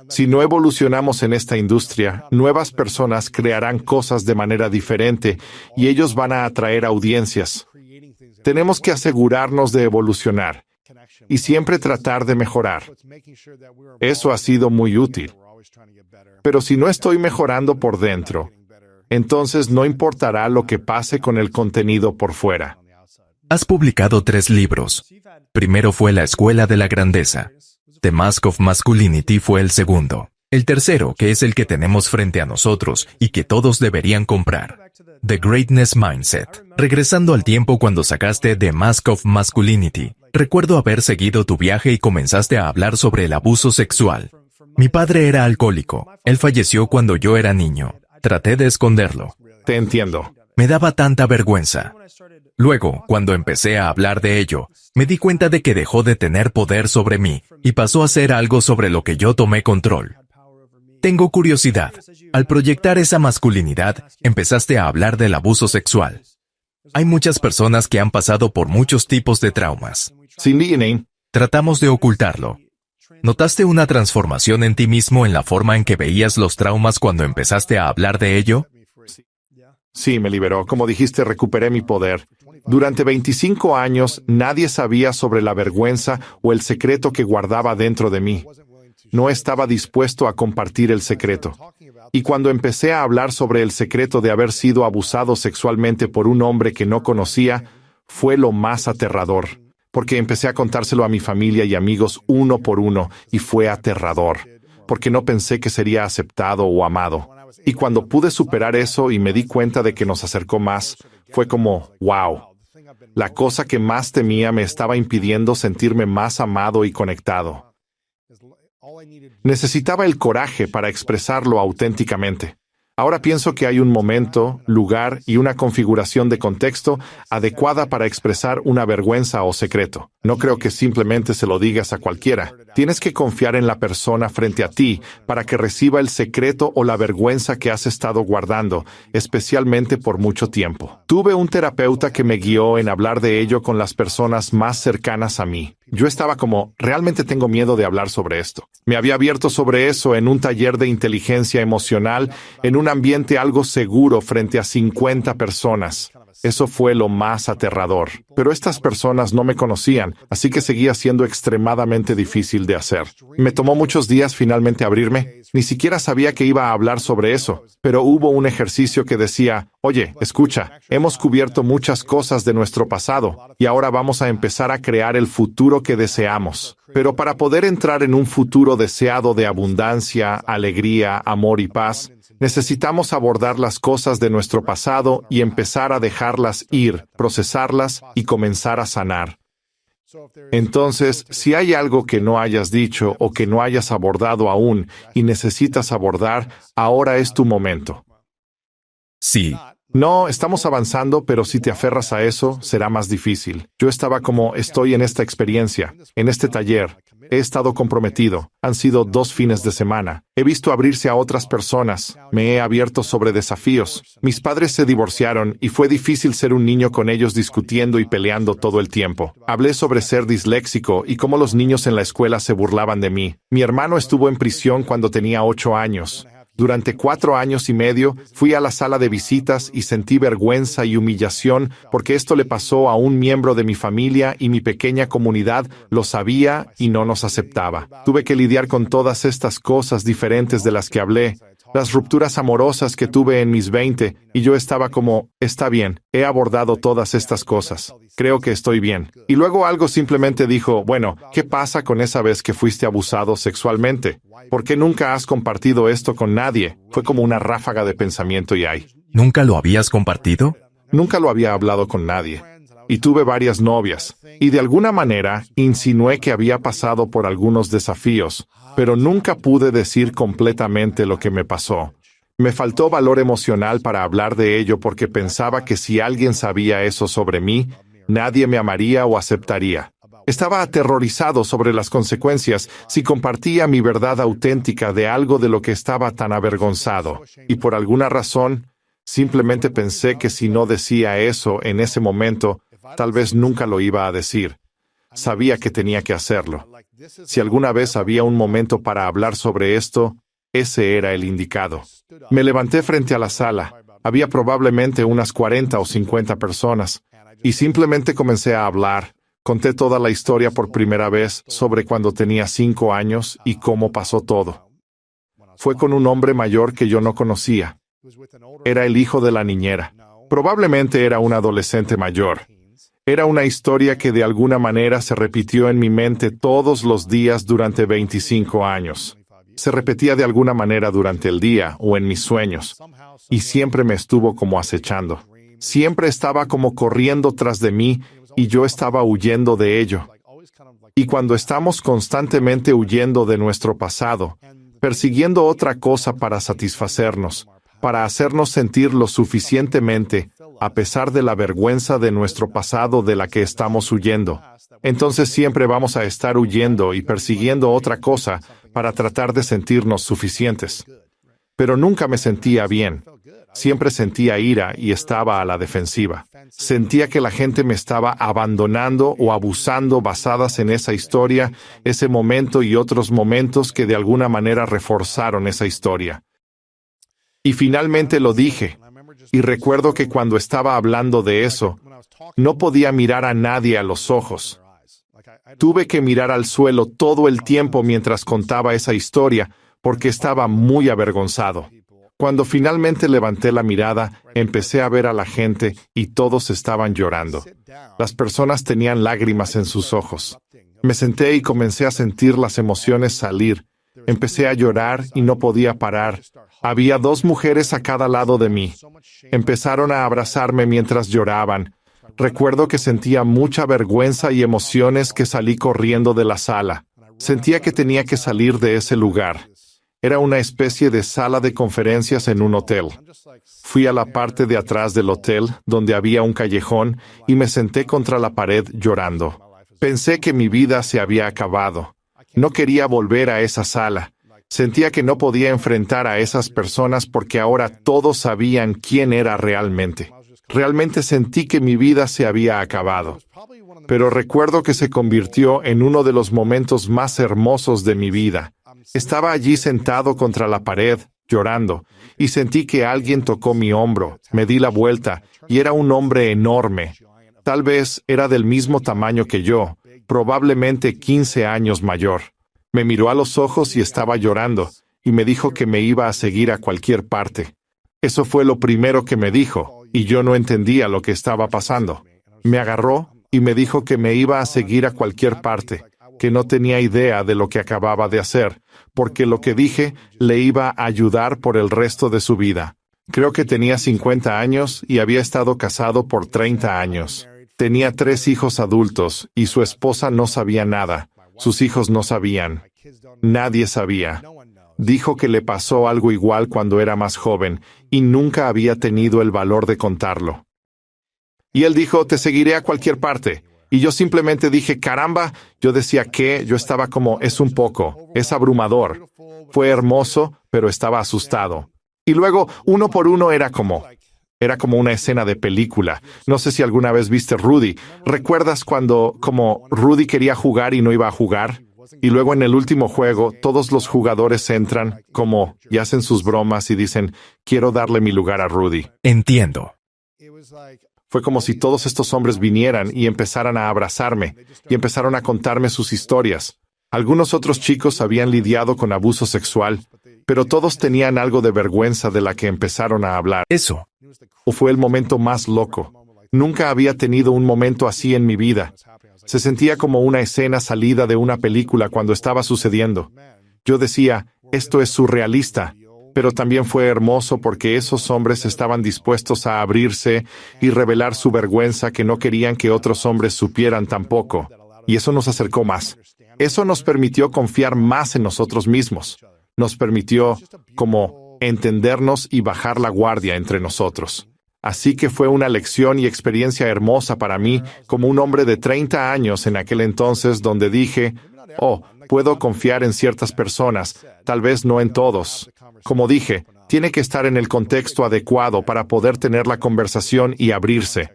S2: Si no evolucionamos en esta industria, nuevas personas crearán cosas de manera diferente y ellos van a atraer audiencias. Tenemos que asegurarnos de evolucionar y siempre tratar de mejorar. Eso ha sido muy útil. Pero si no estoy mejorando por dentro, entonces no importará lo que pase con el contenido por fuera.
S3: Has publicado 3 libros. Primero fue La Escuela de la Grandeza. The Mask of Masculinity fue el segundo. El tercero, que es el que tenemos frente a nosotros y que todos deberían comprar. The Greatness Mindset. Regresando al tiempo cuando sacaste The Mask of Masculinity, recuerdo haber seguido tu viaje y comenzaste a hablar sobre el abuso sexual. Mi padre era alcohólico. Él falleció cuando yo era niño. Traté de esconderlo.
S2: Te entiendo.
S3: Me daba tanta vergüenza. Luego, cuando empecé a hablar de ello, me di cuenta de que dejó de tener poder sobre mí y pasó a ser algo sobre lo que yo tomé control. Tengo curiosidad. Al proyectar esa masculinidad, empezaste a hablar del abuso sexual. Hay muchas personas que han pasado por muchos tipos de traumas.
S2: Sin DNA.
S3: Tratamos de ocultarlo. ¿Notaste una transformación en ti mismo en la forma en que veías los traumas cuando empezaste a hablar de ello?
S2: Sí, me liberó. Como dijiste, recuperé mi poder. Durante 25 años, nadie sabía sobre la vergüenza o el secreto que guardaba dentro de mí. No estaba dispuesto a compartir el secreto. Y cuando empecé a hablar sobre el secreto de haber sido abusado sexualmente por un hombre que no conocía, fue lo más aterrador. Porque empecé a contárselo a mi familia y amigos uno por uno, y fue aterrador. Porque no pensé que sería aceptado o amado. Y cuando pude superar eso y me di cuenta de que nos acercó más, fue como, wow. La cosa que más temía me estaba impidiendo sentirme más amado y conectado. Necesitaba el coraje para expresarlo auténticamente. Ahora pienso que hay un momento, lugar y una configuración de contexto adecuada para expresar una vergüenza o secreto. No creo que simplemente se lo digas a cualquiera. Tienes que confiar en la persona frente a ti para que reciba el secreto o la vergüenza que has estado guardando, especialmente por mucho tiempo. Tuve un terapeuta que me guió en hablar de ello con las personas más cercanas a mí. Yo estaba como, realmente tengo miedo de hablar sobre esto. Me había abierto sobre eso en un taller de inteligencia emocional, en un ambiente algo seguro frente a 50 personas. Eso fue lo más aterrador. Pero estas personas no me conocían, así que seguía siendo extremadamente difícil de hacer. Me tomó muchos días finalmente abrirme. Ni siquiera sabía que iba a hablar sobre eso, pero hubo un ejercicio que decía, oye, escucha, hemos cubierto muchas cosas de nuestro pasado, y ahora vamos a empezar a crear el futuro que deseamos. Pero para poder entrar en un futuro deseado de abundancia, alegría, amor y paz, necesitamos abordar las cosas de nuestro pasado y empezar a dejarlas ir, procesarlas y comenzar a sanar. Entonces, si hay algo que no hayas dicho o que no hayas abordado aún y necesitas abordar, ahora es tu momento.
S3: Sí.
S2: No, estamos avanzando, pero si te aferras a eso, será más difícil. Yo estaba como, estoy en esta experiencia, en este taller. He estado comprometido. Han sido 2 fines de semana. He visto abrirse a otras personas. Me he abierto sobre desafíos. Mis padres se divorciaron y fue difícil ser un niño con ellos discutiendo y peleando todo el tiempo. Hablé sobre ser disléxico y cómo los niños en la escuela se burlaban de mí. Mi hermano estuvo en prisión cuando tenía 8 años. Durante 4 años y medio, fui a la sala de visitas y sentí vergüenza y humillación porque esto le pasó a un miembro de mi familia y mi pequeña comunidad lo sabía y no nos aceptaba. Tuve que lidiar con todas estas cosas diferentes de las que hablé, las rupturas amorosas que tuve en mis 20, y yo estaba como, está bien, he abordado todas estas cosas. Creo que estoy bien. Y luego algo simplemente dijo, bueno, ¿qué pasa con esa vez que fuiste abusado sexualmente? ¿Por qué nunca has compartido esto con nadie? Fue como una ráfaga de pensamiento y ay.
S3: ¿Nunca lo habías compartido?
S2: Nunca lo había hablado con nadie. Y tuve varias novias. Y de alguna manera insinué que había pasado por algunos desafíos, pero nunca pude decir completamente lo que me pasó. Me faltó valor emocional para hablar de ello porque pensaba que si alguien sabía eso sobre mí, nadie me amaría o aceptaría. Estaba aterrorizado sobre las consecuencias si compartía mi verdad auténtica de algo de lo que estaba tan avergonzado. Y por alguna razón, simplemente pensé que si no decía eso en ese momento, tal vez nunca lo iba a decir. Sabía que tenía que hacerlo. Si alguna vez había un momento para hablar sobre esto, ese era el indicado. Me levanté frente a la sala. Había probablemente unas 40 o 50 personas. Y simplemente comencé a hablar. Conté toda la historia por primera vez sobre cuando tenía 5 años y cómo pasó todo. Fue con un hombre mayor que yo no conocía. Era el hijo de la niñera. Probablemente era un adolescente mayor. Era una historia que de alguna manera se repitió en mi mente todos los días durante 25 años. Se repetía de alguna manera durante el día o en mis sueños. Y siempre me estuvo como acechando. Siempre estaba como corriendo tras de mí y yo estaba huyendo de ello. Y cuando estamos constantemente huyendo de nuestro pasado, persiguiendo otra cosa para satisfacernos, para hacernos sentir lo suficientemente, a pesar de la vergüenza de nuestro pasado de la que estamos huyendo, Entonces siempre vamos a estar huyendo y persiguiendo otra cosa para tratar de sentirnos suficientes. Pero nunca me sentía bien. Siempre sentía ira y estaba a la defensiva. Sentía que la gente me estaba abandonando o abusando basadas en esa historia, ese momento y otros momentos que de alguna manera reforzaron esa historia. Y finalmente lo dije. Y recuerdo que cuando estaba hablando de eso, no podía mirar a nadie a los ojos. Tuve que mirar al suelo todo el tiempo mientras contaba esa historia, porque estaba muy avergonzado. Cuando finalmente levanté la mirada, empecé a ver a la gente y todos estaban llorando. Las personas tenían lágrimas en sus ojos. Me senté y comencé a sentir las emociones salir. Empecé a llorar y no podía parar. Había 2 mujeres a cada lado de mí. Empezaron a abrazarme mientras lloraban. Recuerdo que sentía mucha vergüenza y emociones que salí corriendo de la sala. Sentía que tenía que salir de ese lugar. Era una especie de sala de conferencias en un hotel. Fui a la parte de atrás del hotel, donde había un callejón, y me senté contra la pared llorando. Pensé que mi vida se había acabado. No quería volver a esa sala. Sentía que no podía enfrentar a esas personas porque ahora todos sabían quién era realmente. Realmente sentí que mi vida se había acabado. Pero recuerdo que se convirtió en uno de los momentos más hermosos de mi vida. Estaba allí sentado contra la pared, llorando, y sentí que alguien tocó mi hombro. Me di la vuelta, y era un hombre enorme. Tal vez era del mismo tamaño que yo, probablemente 15 años mayor. Me miró a los ojos y estaba llorando, y me dijo que me iba a seguir a cualquier parte. Eso fue lo primero que me dijo, y yo no entendía lo que estaba pasando. Me agarró y me dijo que me iba a seguir a cualquier parte, que no tenía idea de lo que acababa de hacer, porque lo que dije le iba a ayudar por el resto de su vida. Creo que tenía 50 años y había estado casado por 30 años. Tenía 3 hijos adultos y su esposa no sabía nada. Sus hijos no sabían. Nadie sabía. Dijo que le pasó algo igual cuando era más joven y nunca había tenido el valor de contarlo. Y él dijo, te seguiré a cualquier parte. Y yo simplemente dije, caramba, yo decía que, yo estaba como, es un poco, es abrumador. Fue hermoso, pero estaba asustado. Y luego, uno por uno era como una escena de película. No sé si alguna vez viste Rudy. ¿Recuerdas cuando, como, Rudy quería jugar y no iba a jugar? Y luego en el último juego, todos los jugadores entran, como, y hacen sus bromas y dicen, quiero darle mi lugar a Rudy.
S3: Entiendo.
S2: Fue como si todos estos hombres vinieran y empezaran a abrazarme, y empezaron a contarme sus historias. Algunos otros chicos habían lidiado con abuso sexual, pero todos tenían algo de vergüenza de la que empezaron a hablar.
S3: Eso.
S2: O fue el momento más loco. Nunca había tenido un momento así en mi vida. Se sentía como una escena salida de una película cuando estaba sucediendo. Yo decía, esto es surrealista. Pero también fue hermoso porque esos hombres estaban dispuestos a abrirse y revelar su vergüenza que no querían que otros hombres supieran tampoco. Y eso nos acercó más. Eso nos permitió confiar más en nosotros mismos. Nos permitió, como, entendernos y bajar la guardia entre nosotros. Así que fue una lección y experiencia hermosa para mí, como un hombre de 30 años en aquel entonces, donde dije, oh, puedo confiar en ciertas personas, tal vez no en todos. Como dije, tiene que estar en el contexto adecuado para poder tener la conversación y abrirse.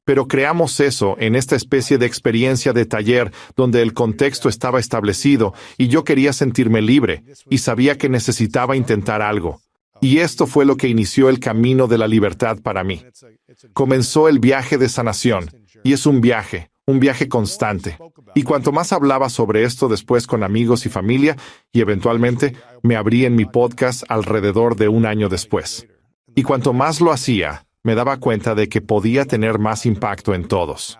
S2: Pero creamos eso en esta especie de experiencia de taller donde el contexto estaba establecido y yo quería sentirme libre y sabía que necesitaba intentar algo. Y esto fue lo que inició el camino de la libertad para mí. Comenzó el viaje de sanación, y es un viaje constante. Y cuanto más hablaba sobre esto después con amigos y familia, y eventualmente me abrí en mi podcast alrededor de un año después. Y cuanto más lo hacía, me daba cuenta de que podía tener más impacto en todos.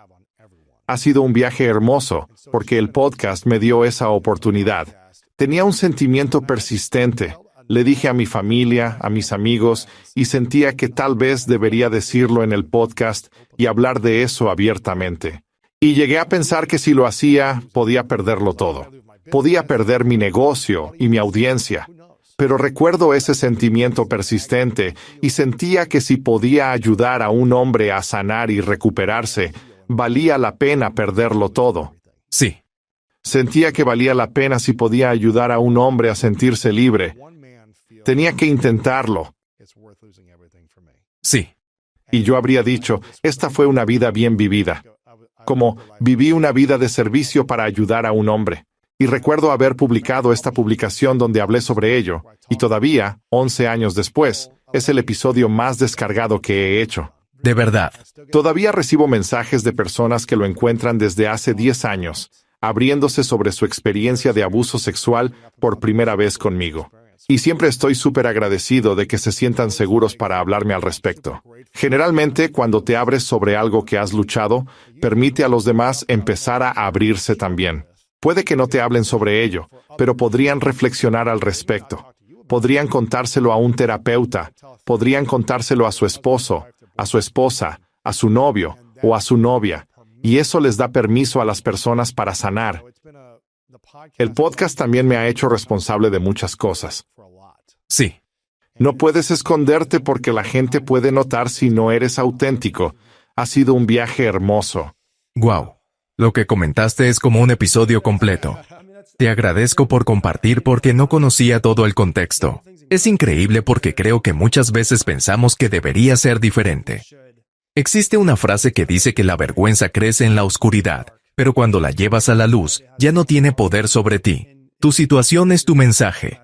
S2: Ha sido un viaje hermoso, porque el podcast me dio esa oportunidad. Tenía un sentimiento persistente. Le dije a mi familia, a mis amigos, y sentía que tal vez debería decirlo en el podcast y hablar de eso abiertamente. Y llegué a pensar que si lo hacía, podía perderlo todo. Podía perder mi negocio y mi audiencia. Pero recuerdo ese sentimiento persistente y sentía que si podía ayudar a un hombre a sanar y recuperarse, Valía la pena perderlo todo.
S3: Sí.
S2: Sentía que valía la pena si podía ayudar a un hombre a sentirse libre. Tenía que intentarlo.
S3: Sí.
S2: Y yo habría dicho, esta fue una vida bien vivida. Como, viví una vida de servicio para ayudar a un hombre. Y recuerdo haber publicado esta publicación donde hablé sobre ello, y todavía, 11 años después, es el episodio más descargado que he hecho.
S3: De verdad.
S2: Todavía recibo mensajes de personas que lo encuentran desde hace 10 años, abriéndose sobre su experiencia de abuso sexual por primera vez conmigo. Y siempre estoy súper agradecido de que se sientan seguros para hablarme al respecto. Generalmente, cuando te abres sobre algo que has luchado, permite a los demás empezar a abrirse también. Puede que no te hablen sobre ello, pero podrían reflexionar al respecto. Podrían contárselo a un terapeuta, podrían contárselo a su esposo, a su esposa, a su novio o a su novia, y eso les da permiso a las personas para sanar. El podcast también me ha hecho responsable de muchas cosas.
S3: Sí.
S2: No puedes esconderte porque la gente puede notar si no eres auténtico. Ha sido un viaje hermoso.
S3: Wow. Lo que comentaste es como un episodio completo. Te agradezco por compartir porque no conocía todo el contexto. Es increíble porque creo que muchas veces pensamos que debería ser diferente. Existe una frase que dice que la vergüenza crece en la oscuridad, pero cuando la llevas a la luz, ya no tiene poder sobre ti. Tu situación es tu mensaje.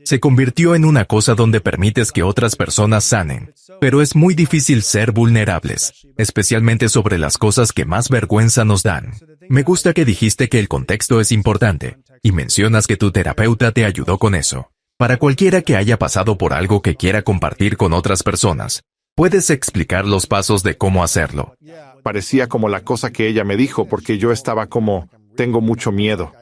S3: Se convirtió en una cosa donde permites que otras personas sanen, pero es muy difícil ser vulnerables, especialmente sobre las cosas que más vergüenza nos dan. Me gusta que dijiste que el contexto es importante, y mencionas que tu terapeuta te ayudó con eso. Para cualquiera que haya pasado por algo que quiera compartir con otras personas, ¿puedes explicar los pasos de cómo hacerlo?
S2: Parecía como la cosa que ella me dijo porque yo estaba como, tengo mucho miedo.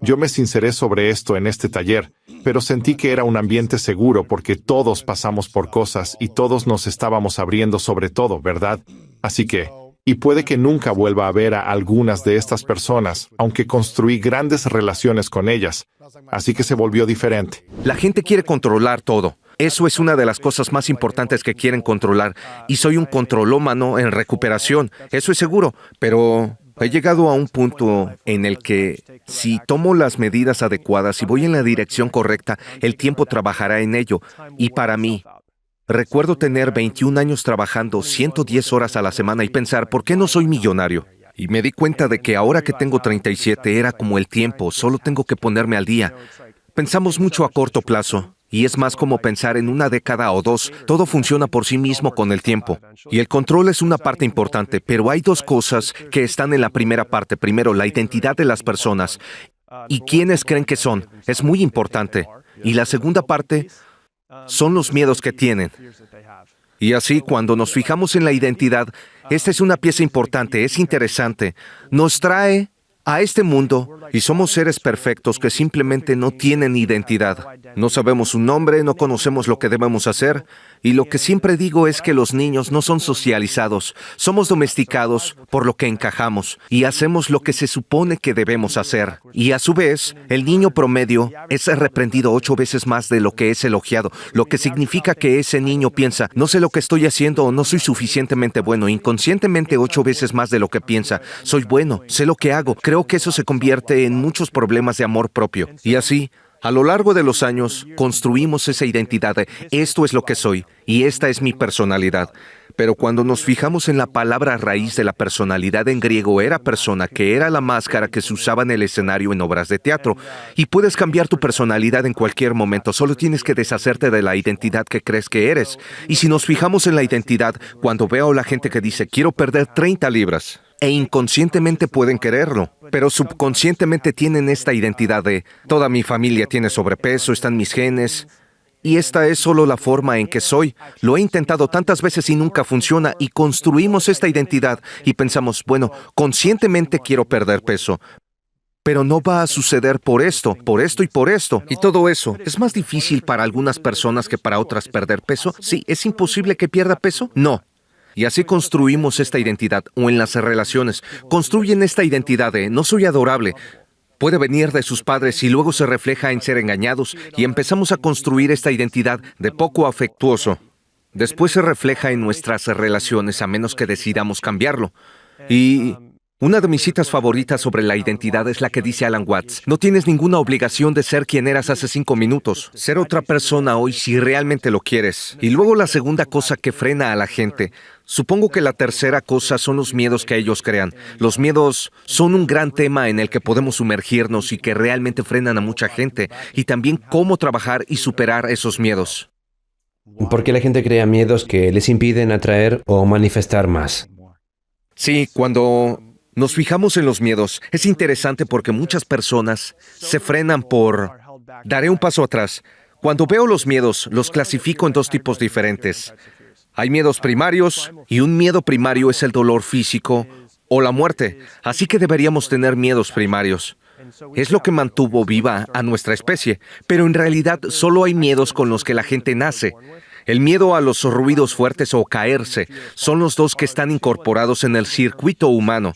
S2: Yo me sinceré sobre esto en este taller, pero sentí que era un ambiente seguro porque todos pasamos por cosas y todos nos estábamos abriendo sobre todo, ¿verdad? Así que, y puede que nunca vuelva a ver a algunas de estas personas, aunque construí grandes relaciones con ellas, así que se volvió diferente.
S4: La gente quiere controlar todo. Eso es una de las cosas más importantes que quieren controlar. Y soy un controlómano en recuperación, eso es seguro. Pero he llegado a un punto en el que si tomo las medidas adecuadas y voy en la dirección correcta, el tiempo trabajará en ello. Y para mí, recuerdo tener 21 años trabajando 110 horas a la semana y pensar, ¿por qué no soy millonario? Y me di cuenta de que ahora que tengo 37 era como el tiempo, solo tengo que ponerme al día. Pensamos mucho a corto plazo. Y es más como pensar en una década o dos, todo funciona por sí mismo con el tiempo. Y el control es una parte importante, pero hay dos cosas que están en la primera parte. Primero, la identidad de las personas y quiénes creen que son. Es muy importante. Y la segunda parte son los miedos que tienen. Y así, cuando nos fijamos en la identidad, esta es una pieza importante, es interesante. Nos trae a este mundo y somos seres perfectos que simplemente no tienen identidad. No sabemos su nombre, no conocemos lo que debemos hacer, y lo que siempre digo es que los niños no son socializados, somos domesticados por lo que encajamos y hacemos lo que se supone que debemos hacer. Y a su vez, el niño promedio es reprendido 8 veces más de lo que es elogiado, lo que significa que ese niño piensa, no sé lo que estoy haciendo o no soy suficientemente bueno, inconscientemente 8 veces más de lo que piensa, soy bueno, sé lo que hago. Creo que eso se convierte en muchos problemas de amor propio. Y así, a lo largo de los años, construimos esa identidad de esto es lo que soy y esta es mi personalidad. Pero cuando nos fijamos en la palabra raíz de la personalidad en griego era persona, que era la máscara que se usaba en el escenario en obras de teatro. Y puedes cambiar tu personalidad en cualquier momento, solo tienes que deshacerte de la identidad que crees que eres. Y si nos fijamos en la identidad, cuando veo a la gente que dice quiero perder 30 libras, e inconscientemente pueden quererlo, pero subconscientemente tienen esta identidad de toda mi familia tiene sobrepeso, están mis genes, y esta es solo la forma en que soy. Lo he intentado tantas veces y nunca funciona, y construimos esta identidad y pensamos, bueno, conscientemente quiero perder peso, pero no va a suceder por esto y por esto. Y todo eso, ¿es más difícil para algunas personas que para otras perder peso? Sí, ¿es imposible que pierda peso? No. Y así construimos esta identidad, o en las relaciones. Construyen esta identidad de no soy adorable. Puede venir de sus padres y luego se refleja en ser engañados y empezamos a construir esta identidad de poco afectuoso. Después se refleja en nuestras relaciones a menos que decidamos cambiarlo. Y una de mis citas favoritas sobre la identidad es la que dice Alan Watts: no tienes ninguna obligación de ser quien eras hace 5 minutos. Ser otra persona hoy si realmente lo quieres. Y luego la segunda cosa que frena a la gente. Supongo que la tercera cosa son los miedos que ellos crean. Los miedos son un gran tema en el que podemos sumergirnos y que realmente frenan a mucha gente. Y también cómo trabajar y superar esos miedos.
S5: ¿Por qué la gente crea miedos que les impiden atraer o manifestar más?
S4: Sí, cuando nos fijamos en los miedos, es interesante porque muchas personas se frenan por... Daré un paso atrás. Cuando veo los miedos, los clasifico en 2 tipos diferentes. Hay miedos primarios, y un miedo primario es el dolor físico o la muerte. Así que deberíamos tener miedos primarios. Es lo que mantuvo viva a nuestra especie. Pero en realidad solo hay miedos con los que la gente nace. El miedo a los ruidos fuertes o caerse son los 2 que están incorporados en el circuito humano.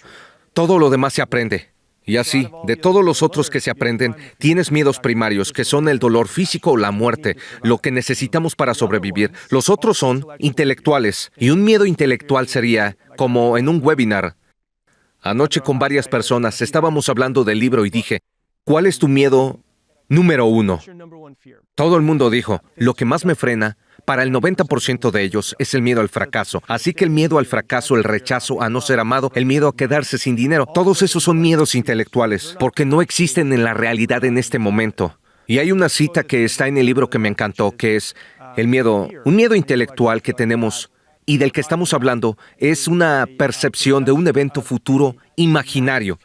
S4: Todo lo demás se aprende. Y así, de todos los otros que se aprenden, tienes miedos primarios, que son el dolor físico o la muerte, lo que necesitamos para sobrevivir. Los otros son intelectuales. Y un miedo intelectual sería, como en un webinar. Anoche con varias personas estábamos hablando del libro y dije, ¿cuál es tu miedo número 1? Todo el mundo dijo, lo que más me frena, para el 90% de ellos, es el miedo al fracaso. Así que el miedo al fracaso, el rechazo a no ser amado, el miedo a quedarse sin dinero, todos esos son miedos intelectuales, porque no existen en la realidad en este momento. Y hay una cita que está en el libro que me encantó, que es un miedo intelectual que tenemos y del que estamos hablando, es una percepción de un evento futuro imaginario.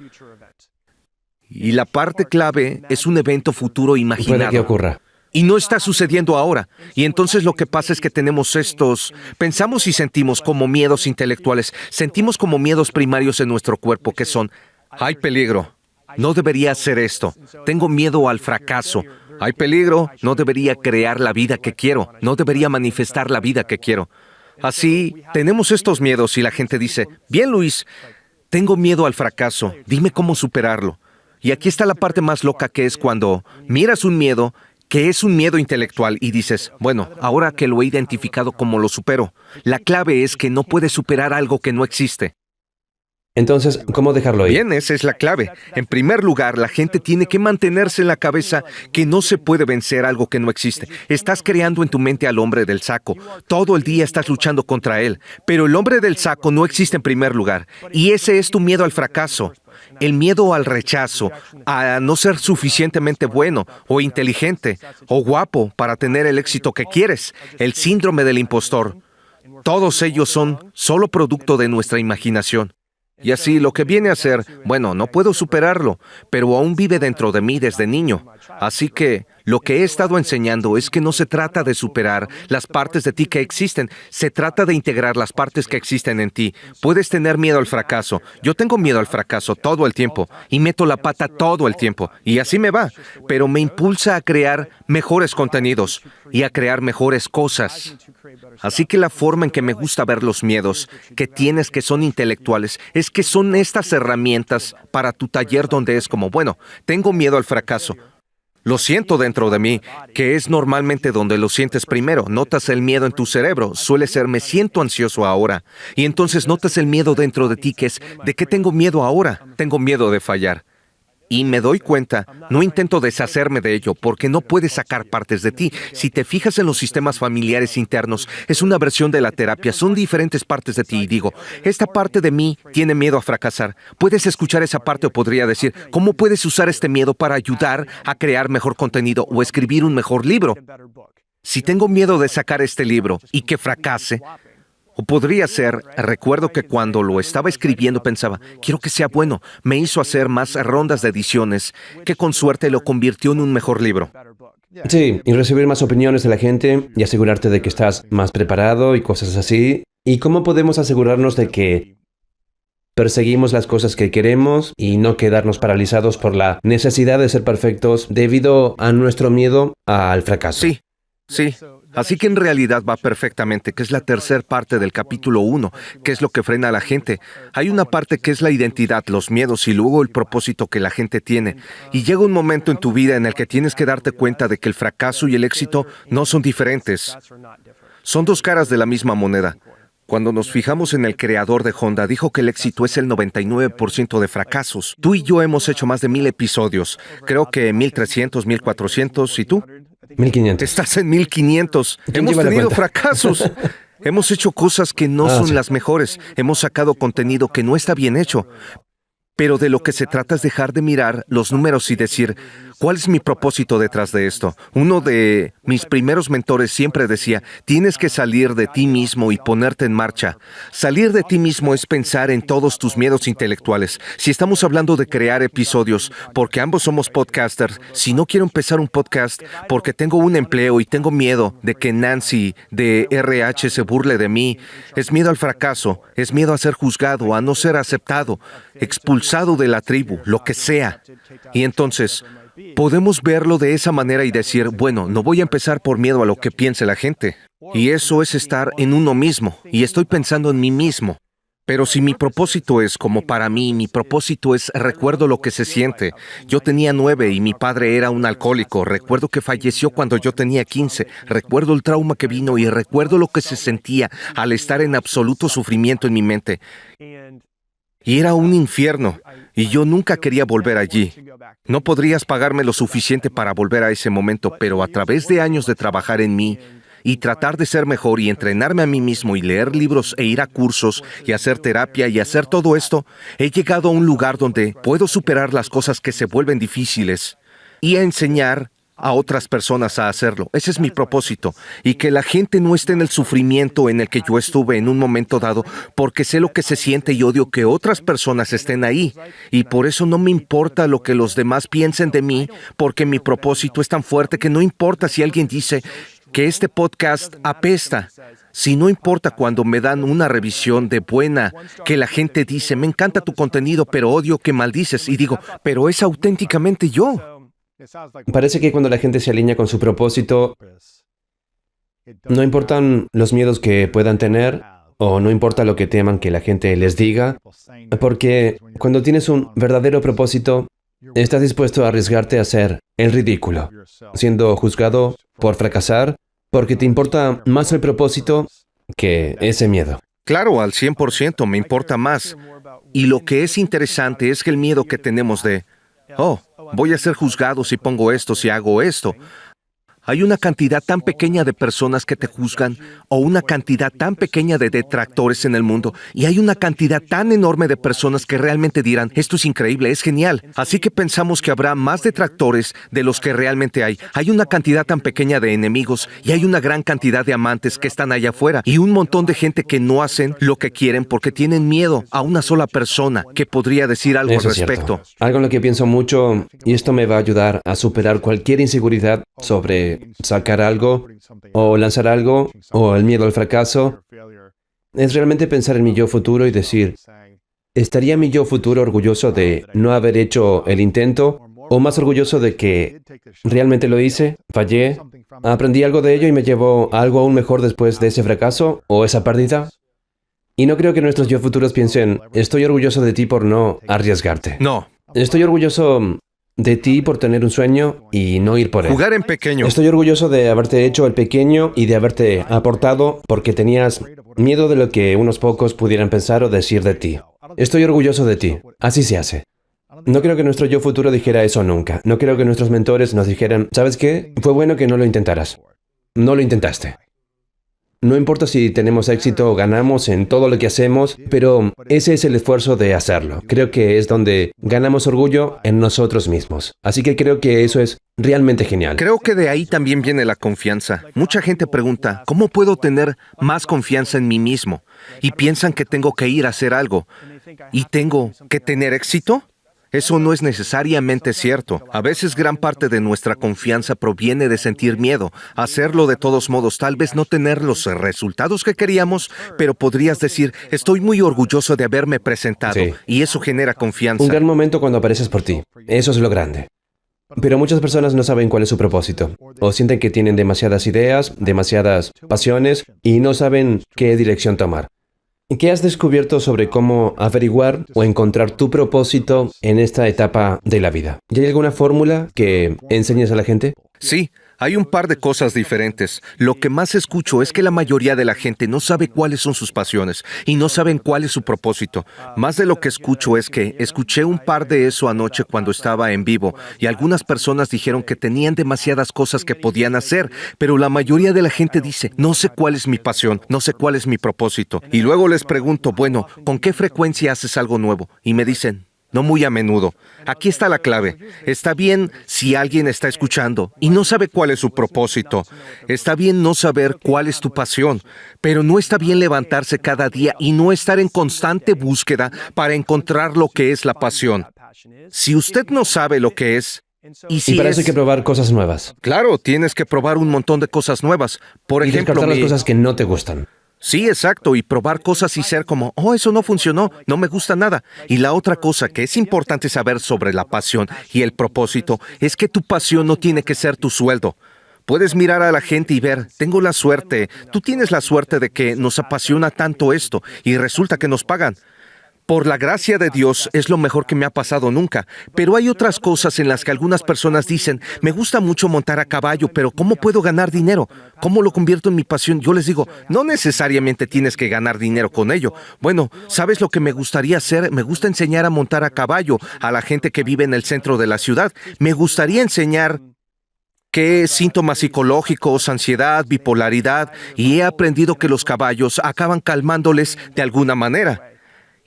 S4: Y la parte clave es un evento futuro imaginado.
S5: Puede que ocurra.
S4: Y no está sucediendo ahora. Y entonces lo que pasa es que tenemos pensamos y sentimos como miedos intelectuales, sentimos como miedos primarios en nuestro cuerpo, que son, hay peligro, no debería hacer esto, tengo miedo al fracaso, hay peligro, no debería crear la vida que quiero, no debería manifestar la vida que quiero. Así, tenemos estos miedos y la gente dice, bien Luis, tengo miedo al fracaso, dime cómo superarlo. Y aquí está la parte más loca, que es cuando miras un miedo que es un miedo intelectual y dices, bueno, ahora que lo he identificado, ¿cómo lo supero? La clave es que no puedes superar algo que no existe.
S5: Entonces, ¿cómo dejarlo ir?
S4: Bien, esa es la clave. En primer lugar, la gente tiene que mantenerse en la cabeza que no se puede vencer algo que no existe. Estás creando en tu mente al hombre del saco. Todo el día estás luchando contra él. Pero el hombre del saco no existe en primer lugar. Y ese es tu miedo al fracaso. El miedo al rechazo, a no ser suficientemente bueno o inteligente o guapo para tener el éxito que quieres. El síndrome del impostor. Todos ellos son solo producto de nuestra imaginación. Y así lo que viene a ser, bueno, no puedo superarlo, pero aún vive dentro de mí desde niño. Así que lo que he estado enseñando es que no se trata de superar las partes de ti que existen, se trata de integrar las partes que existen en ti. Puedes tener miedo al fracaso. Yo tengo miedo al fracaso todo el tiempo y meto la pata todo el tiempo. Y así me va, pero me impulsa a crear mejores contenidos y a crear mejores cosas. Así que la forma en que me gusta ver los miedos que tienes, que son intelectuales, es que son estas herramientas para tu taller donde es como, bueno, tengo miedo al fracaso. Lo siento dentro de mí, que es normalmente donde lo sientes primero. Notas el miedo en tu cerebro. Suele ser, me siento ansioso ahora. Y entonces notas el miedo dentro de ti, que es, ¿de qué tengo miedo ahora? Tengo miedo de fallar. Y me doy cuenta, no intento deshacerme de ello, porque no puedes sacar partes de ti. Si te fijas en los sistemas familiares internos, es una versión de la terapia, son diferentes partes de ti. Y digo, esta parte de mí tiene miedo a fracasar. Puedes escuchar esa parte o podría decir, ¿cómo puedes usar este miedo para ayudar a crear mejor contenido o escribir un mejor libro? Si tengo miedo de sacar este libro y que fracase, o podría ser, recuerdo que cuando lo estaba escribiendo pensaba, quiero que sea bueno. Me hizo hacer más rondas de ediciones, que con suerte lo convirtió en un mejor libro.
S5: Sí, y recibir más opiniones de la gente y asegurarte de que estás más preparado y cosas así. ¿Y cómo podemos asegurarnos de que perseguimos las cosas que queremos y no quedarnos paralizados por la necesidad de ser perfectos debido a nuestro miedo al fracaso?
S4: Sí. Así que en realidad va perfectamente, que es la tercera parte del capítulo 1, que es lo que frena a la gente. Hay una parte que es la identidad, los miedos y luego el propósito que la gente tiene. Y llega un momento en tu vida en el que tienes que darte cuenta de que el fracaso y el éxito no son diferentes. Son dos caras de la misma moneda. Cuando nos fijamos en el creador de Honda, dijo que el éxito es el 99% de fracasos. Tú y yo hemos hecho más de 1000 episodios. Creo que 1300, 1400. ¿Y tú?
S5: 1500.
S4: Estás en 1500.
S5: ¿Quién
S4: Hemos
S5: lleva la
S4: tenido
S5: cuenta?
S4: fracasos. Hemos hecho cosas que no son
S5: Sí.
S4: las mejores. Hemos sacado contenido que no está bien hecho. Pero de lo que se trata es dejar de mirar los números y decir, ¿cuál es mi propósito detrás de esto? Uno de mis primeros mentores siempre decía, tienes que salir de ti mismo y ponerte en marcha. Salir de ti mismo es pensar en todos tus miedos intelectuales. Si estamos hablando de crear episodios, porque ambos somos podcasters, si no quiero empezar un podcast porque tengo un empleo y tengo miedo de que Nancy de RH se burle de mí, es miedo al fracaso, es miedo a ser juzgado, a no ser aceptado, expulsado de la tribu, lo que sea. Y entonces, podemos verlo de esa manera y decir, bueno, no voy a empezar por miedo a lo que piense la gente. Y eso es estar en uno mismo, y estoy pensando en mí mismo. Pero si mi propósito es como para mí, mi propósito es recuerdo lo que se siente. Yo tenía 9 y mi padre era un alcohólico. Recuerdo que falleció cuando yo tenía 15. Recuerdo el trauma que vino y recuerdo lo que se sentía al estar en absoluto sufrimiento en mi mente. Y era un infierno, y yo nunca quería volver allí. No podrías pagarme lo suficiente para volver a ese momento, pero a través de años de trabajar en mí y tratar de ser mejor y entrenarme a mí mismo y leer libros e ir a cursos y hacer terapia y hacer todo esto, he llegado a un lugar donde puedo superar las cosas que se vuelven difíciles y a enseñar a otras personas a hacerlo. Ese es mi propósito. Y que la gente no esté en el sufrimiento en el que yo estuve en un momento dado, porque sé lo que se siente y odio que otras personas estén ahí. Y por eso no me importa lo que los demás piensen de mí, porque mi propósito es tan fuerte que no importa si alguien dice que este podcast apesta. Si no importa cuando me dan una revisión de buena, que la gente dice, me encanta tu contenido, pero odio que maldices. Y digo, pero es auténticamente yo.
S5: Parece que cuando la gente se alinea con su propósito, no importan los miedos que puedan tener o no importa lo que teman que la gente les diga, porque cuando tienes un verdadero propósito, estás dispuesto a arriesgarte a hacer el ridículo, siendo juzgado por fracasar, porque te importa más el propósito que ese miedo.
S4: Claro, al 100% me importa más. Y lo que es interesante es que el miedo que tenemos de, voy a ser juzgado si pongo esto, si hago esto. Hay una cantidad tan pequeña de personas que te juzgan o una cantidad tan pequeña de detractores en el mundo y hay una cantidad tan enorme de personas que realmente dirán, esto es increíble, es genial. Así que pensamos que habrá más detractores de los que realmente hay. Hay una cantidad tan pequeña de enemigos y hay una gran cantidad de amantes que están allá afuera y un montón de gente que no hacen lo que quieren porque tienen miedo a una sola persona que podría decir algo
S5: Eso
S4: al
S5: es cierto.
S4: respecto.
S5: Algo en lo que pienso mucho, y esto me va a ayudar a superar cualquier inseguridad sobre sacar algo, o lanzar algo, o el miedo al fracaso, es realmente pensar en mi yo futuro y decir, ¿estaría mi yo futuro orgulloso de no haber hecho el intento? ¿O más orgulloso de que realmente lo hice, fallé, aprendí algo de ello y me llevó a algo aún mejor después de ese fracaso o esa pérdida? Y no creo que nuestros yo futuros piensen, estoy orgulloso de ti por no arriesgarte.
S4: No,
S5: Estoy orgulloso de ti por tener un sueño y no ir por él.
S4: jugar en pequeño.
S5: Estoy orgulloso de haberte hecho el pequeño y de haberte aportado porque tenías miedo de lo que unos pocos pudieran pensar o decir de ti. Estoy orgulloso de ti. Así se hace. No creo que nuestro yo futuro dijera eso nunca. No creo que nuestros mentores nos dijeran, ¿sabes qué? Fue bueno que no lo intentaras. No lo intentaste. No importa si tenemos éxito o ganamos en todo lo que hacemos, pero ese es el esfuerzo de hacerlo. Creo que es donde ganamos orgullo en nosotros mismos. Así que creo que eso es realmente genial.
S4: Creo que de ahí también viene la confianza. Mucha gente pregunta, ¿cómo puedo tener más confianza en mí mismo? Y piensan que tengo que ir a hacer algo. ¿Y tengo que tener éxito? Eso no es necesariamente cierto. A veces gran parte de nuestra confianza proviene de sentir miedo, hacerlo de todos modos, tal vez no tener los resultados que queríamos, pero podrías decir, estoy muy orgulloso de haberme presentado,
S5: Sí.
S4: y eso genera confianza.
S5: Un gran momento cuando apareces por ti. Eso es lo grande. Pero muchas personas no saben cuál es su propósito, o sienten que tienen demasiadas ideas, demasiadas pasiones, y no saben qué dirección tomar. ¿Qué has descubierto sobre cómo averiguar o encontrar tu propósito en esta etapa de la vida? ¿Y hay alguna fórmula que enseñes a la gente?
S4: Sí, Hay un par de cosas diferentes. Lo que más escucho es que la mayoría de la gente no sabe cuáles son sus pasiones y no saben cuál es su propósito. Más de lo que escucho es que escuché un par de eso anoche cuando estaba en vivo y algunas personas dijeron que tenían demasiadas cosas que podían hacer, pero la mayoría de la gente dice, no sé cuál es mi pasión, no sé cuál es mi propósito. Y luego les pregunto, bueno, ¿con qué frecuencia haces algo nuevo? Y me dicen, no muy a menudo. Aquí está la clave. Está bien si alguien está escuchando y no sabe cuál es su propósito. Está bien no saber cuál es tu pasión, pero no está bien levantarse cada día y no estar en constante búsqueda para encontrar lo que es la pasión. Si usted no sabe lo que es,
S5: Y para eso hay que probar cosas nuevas.
S4: Claro, tienes que probar un montón de cosas nuevas. Por
S5: Y
S4: ejemplo,
S5: descartar las cosas que no te gustan.
S4: Sí, exacto, y probar cosas y ser como, oh, eso no funcionó, no me gusta nada. Y la otra cosa que es importante saber sobre la pasión y el propósito es que tu pasión no tiene que ser tu sueldo. Puedes mirar a la gente y ver, tengo la suerte, tú tienes la suerte de que nos apasiona tanto esto y resulta que nos pagan. Por la gracia de Dios es lo mejor que me ha pasado nunca, pero hay otras cosas en las que algunas personas dicen, me gusta mucho montar a caballo, pero ¿cómo puedo ganar dinero? ¿Cómo lo convierto en mi pasión? Yo les digo, no necesariamente tienes que ganar dinero con ello. Bueno, ¿sabes lo que me gustaría hacer? Me gusta enseñar a montar a caballo a la gente que vive en el centro de la ciudad. Me gustaría enseñar qué síntomas psicológicos, ansiedad, bipolaridad, y he aprendido que los caballos acaban calmándoles de alguna manera.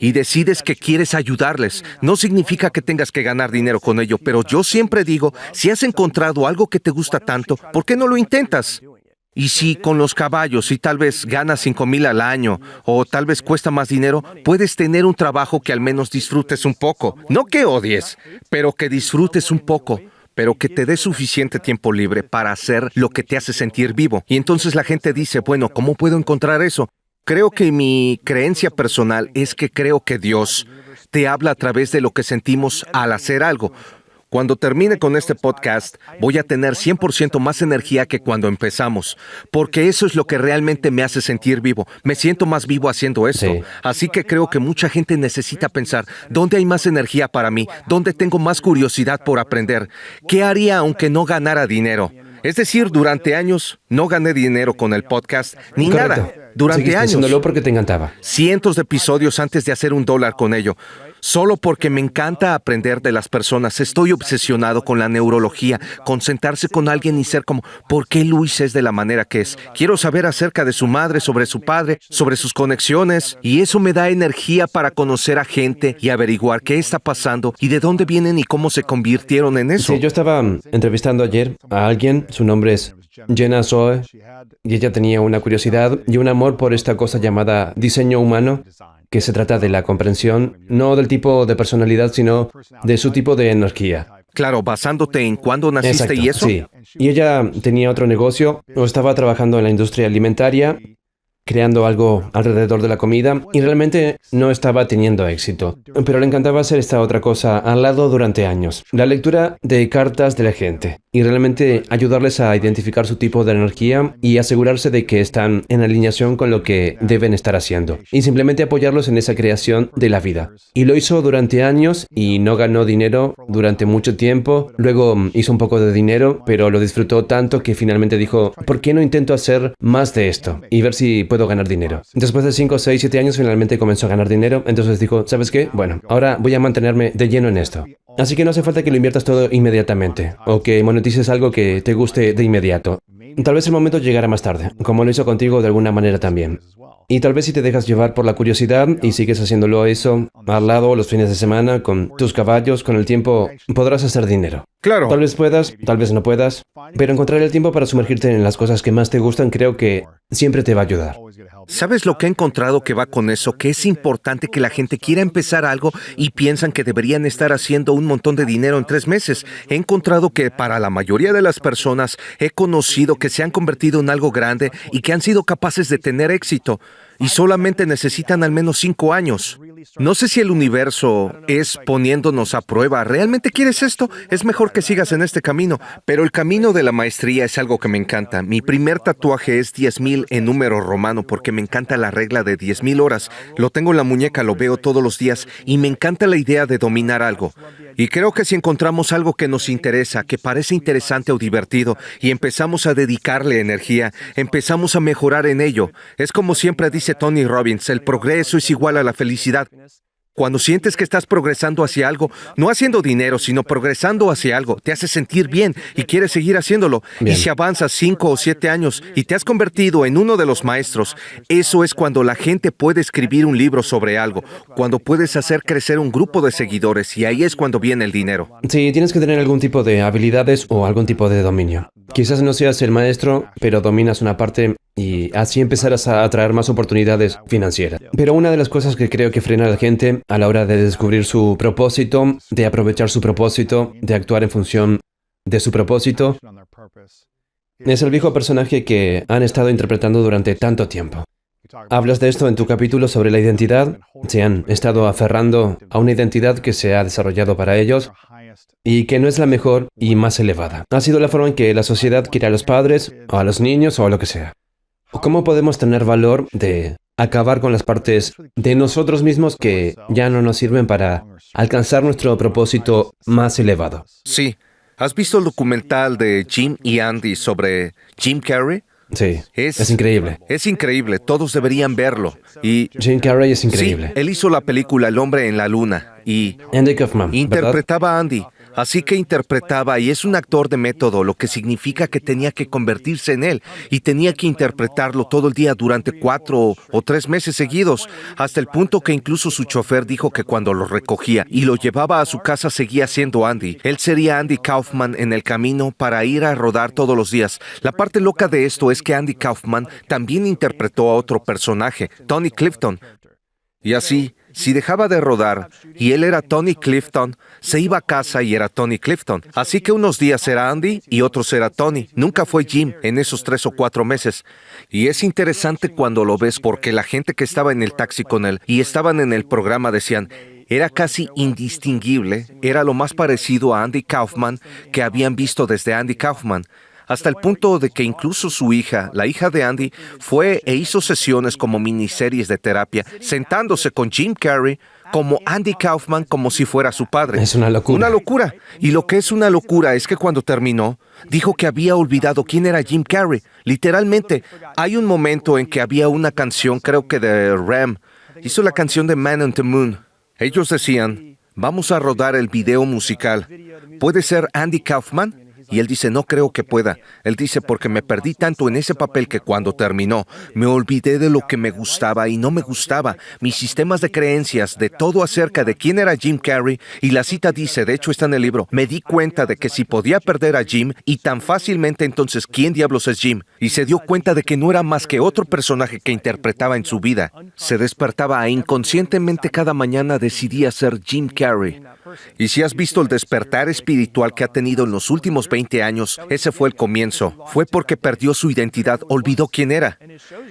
S4: Y decides que quieres ayudarles. No significa que tengas que ganar dinero con ello, pero yo siempre digo, si has encontrado algo que te gusta tanto, ¿por qué no lo intentas? Y si con los caballos y tal vez ganas 5,000 al año o tal vez cuesta más dinero, puedes tener un trabajo que al menos disfrutes un poco. No que odies, pero que disfrutes un poco, pero que te dé suficiente tiempo libre para hacer lo que te hace sentir vivo. Y entonces la gente dice, bueno, ¿cómo puedo encontrar eso? Creo que mi creencia personal es que creo que Dios te habla a través de lo que sentimos al hacer algo. Cuando termine con este podcast, voy a tener 100% más energía que cuando empezamos, porque eso es lo que realmente me hace sentir vivo. Me siento más vivo haciendo esto.
S5: Sí.
S4: Así que creo que mucha gente necesita pensar, ¿dónde hay más energía para mí? ¿Dónde tengo más curiosidad por aprender? ¿Qué haría aunque no ganara dinero? Es decir, durante años no gané dinero con el podcast, ni
S5: Correcto.
S4: nada. Durante
S5: Seguiste
S4: años.
S5: haciéndolo porque te encantaba.
S4: Cientos de episodios antes de hacer $1 con ello. Solo porque me encanta aprender de las personas. Estoy obsesionado con la neurología, con sentarse con alguien y ser como, ¿por qué Luis es de la manera que es? Quiero saber acerca de su madre, sobre su padre, sobre sus conexiones. Y eso me da energía para conocer a gente y averiguar qué está pasando y de dónde vienen y cómo se convirtieron en eso.
S5: Sí, yo estaba entrevistando ayer a alguien, su nombre es Jenna Zoe, y ella tenía una curiosidad y un amor por esta cosa llamada diseño humano, que se trata de la comprensión, no del tipo de personalidad, sino de su tipo de energía.
S4: Claro, basándote en cuándo naciste
S5: Exacto,
S4: y eso.
S5: sí. Y ella tenía otro negocio, o estaba trabajando en la industria alimentaria, creando algo alrededor de la comida, y realmente no estaba teniendo éxito. Pero le encantaba hacer esta otra cosa al lado durante años, la lectura de cartas de la gente, y realmente ayudarles a identificar su tipo de energía y asegurarse de que están en alineación con lo que deben estar haciendo, y simplemente apoyarlos en esa creación de la vida. Y lo hizo durante años y no ganó dinero durante mucho tiempo. Luego hizo un poco de dinero, pero lo disfrutó tanto que finalmente dijo, ¿por qué no intento hacer más de esto y ver si puedo ganar dinero? Después de 5, 6, 7 años finalmente comenzó a ganar dinero, entonces dijo, ¿sabes qué? Bueno, ahora voy a mantenerme de lleno en esto. Así que no hace falta que lo inviertas todo inmediatamente o que monetices algo que te guste de inmediato. Tal vez el momento llegará más tarde, como lo hizo contigo de alguna manera también. Y tal vez si te dejas llevar por la curiosidad y sigues haciéndolo eso al lado los fines de semana con tus caballos, con el tiempo podrás hacer dinero.
S4: Claro.
S5: Tal vez puedas, tal vez no puedas, pero encontrar el tiempo para sumergirte en las cosas que más te gustan creo que siempre te va a ayudar.
S4: ¿Sabes lo que he encontrado que va con eso? Que es importante que la gente quiera empezar algo y piensan que deberían estar haciendo un montón de dinero en 3 meses. He encontrado que para la mayoría de las personas he conocido que se han convertido en algo grande y que han sido capaces de tener éxito y solamente necesitan al menos 5 años. No sé si el universo es poniéndonos a prueba. ¿Realmente quieres esto? Es mejor que sigas en este camino. Pero el camino de la maestría es algo que me encanta. Mi primer tatuaje es 10,000 en número romano porque me encanta la regla de 10,000 horas. Lo tengo en la muñeca, lo veo todos los días y me encanta la idea de dominar algo. Y creo que si encontramos algo que nos interesa, que parece interesante o divertido, y empezamos a dedicarle energía, empezamos a mejorar en ello. Es como siempre dice Tony Robbins, el progreso es igual a la felicidad. Cuando sientes que estás progresando hacia algo, no haciendo dinero, sino progresando hacia algo, te hace sentir bien y quieres seguir haciéndolo.
S5: Bien.
S4: Y si avanzas 5 o 7 años y te has convertido en uno de los maestros, eso es cuando la gente puede escribir un libro sobre algo, cuando puedes hacer crecer un grupo de seguidores y ahí es cuando viene el dinero.
S5: Sí, tienes que tener algún tipo de habilidades o algún tipo de dominio. Quizás no seas el maestro, pero dominas una parte y así empezarás a atraer más oportunidades financieras. Pero una de las cosas que creo que frena a la gente a la hora de descubrir su propósito, de aprovechar su propósito, de actuar en función de su propósito, es el viejo personaje que han estado interpretando durante tanto tiempo. Hablas de esto en tu capítulo sobre la identidad. Se han estado aferrando a una identidad que se ha desarrollado para ellos y que no es la mejor y más elevada. Ha sido la forma en que la sociedad quiere a los padres, o a los niños, o a lo que sea. ¿Cómo podemos tener valor de acabar con las partes de nosotros mismos que ya no nos sirven para alcanzar nuestro propósito más elevado?
S4: Sí. ¿Has visto el documental de Jim y Andy sobre Jim Carrey?
S5: Sí, es increíble.
S4: Es increíble, todos deberían verlo. Y
S5: Jim Carrey es increíble.
S4: sí, él hizo la película El hombre en la luna y
S5: Andy Kaufman, ¿verdad?
S4: interpretaba a Andy. Así que interpretaba y es un actor de método, lo que significa que tenía que convertirse en él y tenía que interpretarlo todo el día durante 4 o 3 meses seguidos, hasta el punto que incluso su chofer dijo que cuando lo recogía y lo llevaba a su casa seguía siendo Andy. Él sería Andy Kaufman en el camino para ir a rodar todos los días. La parte loca de esto es que Andy Kaufman también interpretó a otro personaje, Tony Clifton. Y así, si dejaba de rodar y él era Tony Clifton, se iba a casa y era Tony Clifton. Así que unos días era Andy y otros era Tony. Nunca fue Jim en esos 3 o 4 meses. Y es interesante cuando lo ves porque la gente que estaba en el taxi con él y estaban en el programa decían, era casi indistinguible, era lo más parecido a Andy Kaufman que habían visto desde Andy Kaufman. Hasta el punto de que incluso su hija, la hija de Andy, fue e hizo sesiones como miniseries de terapia, sentándose con Jim Carrey como Andy Kaufman como si fuera su padre.
S5: Es una locura.
S4: Una locura. Y lo que es una locura es que cuando terminó, dijo que había olvidado quién era Jim Carrey. Literalmente, hay un momento en que había una canción, creo que de Ram, hizo la canción de Man on the Moon. Ellos decían, vamos a rodar el video musical. ¿Puede ser Andy Kaufman? Y él dice, no creo que pueda. Él dice, porque me perdí tanto en ese papel que cuando terminó, me olvidé de lo que me gustaba y no me gustaba. Mis sistemas de creencias, de todo acerca de quién era Jim Carrey. Y la cita dice, de hecho está en el libro, me di cuenta de que si podía perder a Jim y tan fácilmente entonces, ¿quién diablos es Jim? Y se dio cuenta de que no era más que otro personaje que interpretaba en su vida. Se despertaba e inconscientemente cada mañana decidía ser Jim Carrey. Y si has visto el despertar espiritual que ha tenido en los últimos 20 años, ese fue el comienzo. Fue porque perdió su identidad, olvidó quién era.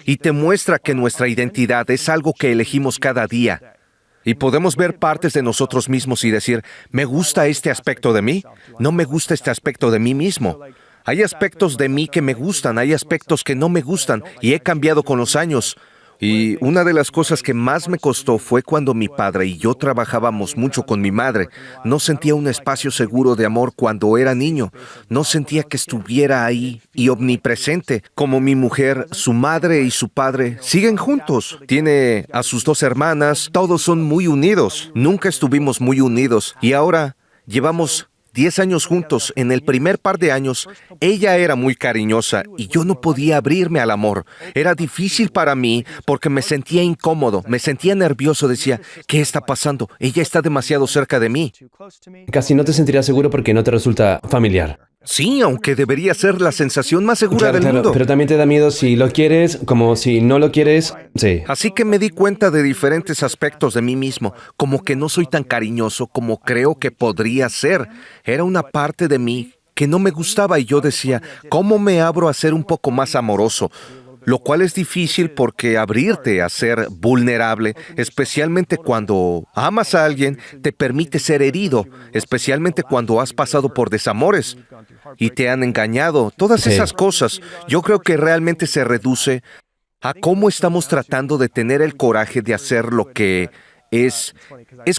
S4: Y te muestra que nuestra identidad es algo que elegimos cada día. Y podemos ver partes de nosotros mismos y decir, ¿me gusta este aspecto de mí? No me gusta este aspecto de mí mismo. Hay aspectos de mí que me gustan, hay aspectos que no me gustan y he cambiado con los años. Y una de las cosas que más me costó fue cuando mi padre y yo trabajábamos mucho con mi madre. No sentía un espacio seguro de amor cuando era niño. No sentía que estuviera ahí y omnipresente. Como mi mujer, su madre y su padre siguen juntos. Tiene a sus 2 hermanas, todos son muy unidos. Nunca estuvimos muy unidos y ahora llevamos 10 años juntos. En el primer par de años, ella era muy cariñosa y yo no podía abrirme al amor. Era difícil para mí porque me sentía incómodo, me sentía nervioso. Decía, ¿qué está pasando? Ella está demasiado cerca de mí.
S5: Casi no te sentirás seguro porque no te resulta familiar.
S4: Sí, aunque debería ser la sensación más segura del mundo.
S5: Pero también te da miedo si lo quieres, como si no lo quieres. Sí.
S4: Así que me di cuenta de diferentes aspectos de mí mismo, como que no soy tan cariñoso como creo que podría ser. Era una parte de mí que no me gustaba y yo decía, ¿cómo me abro a ser un poco más amoroso? lo cual es difícil porque abrirte a ser vulnerable, especialmente cuando amas a alguien, te permite ser herido, especialmente cuando has pasado por desamores y te han engañado. Todas esas cosas, yo creo que realmente se reduce a cómo estamos tratando de tener el coraje de hacer lo que es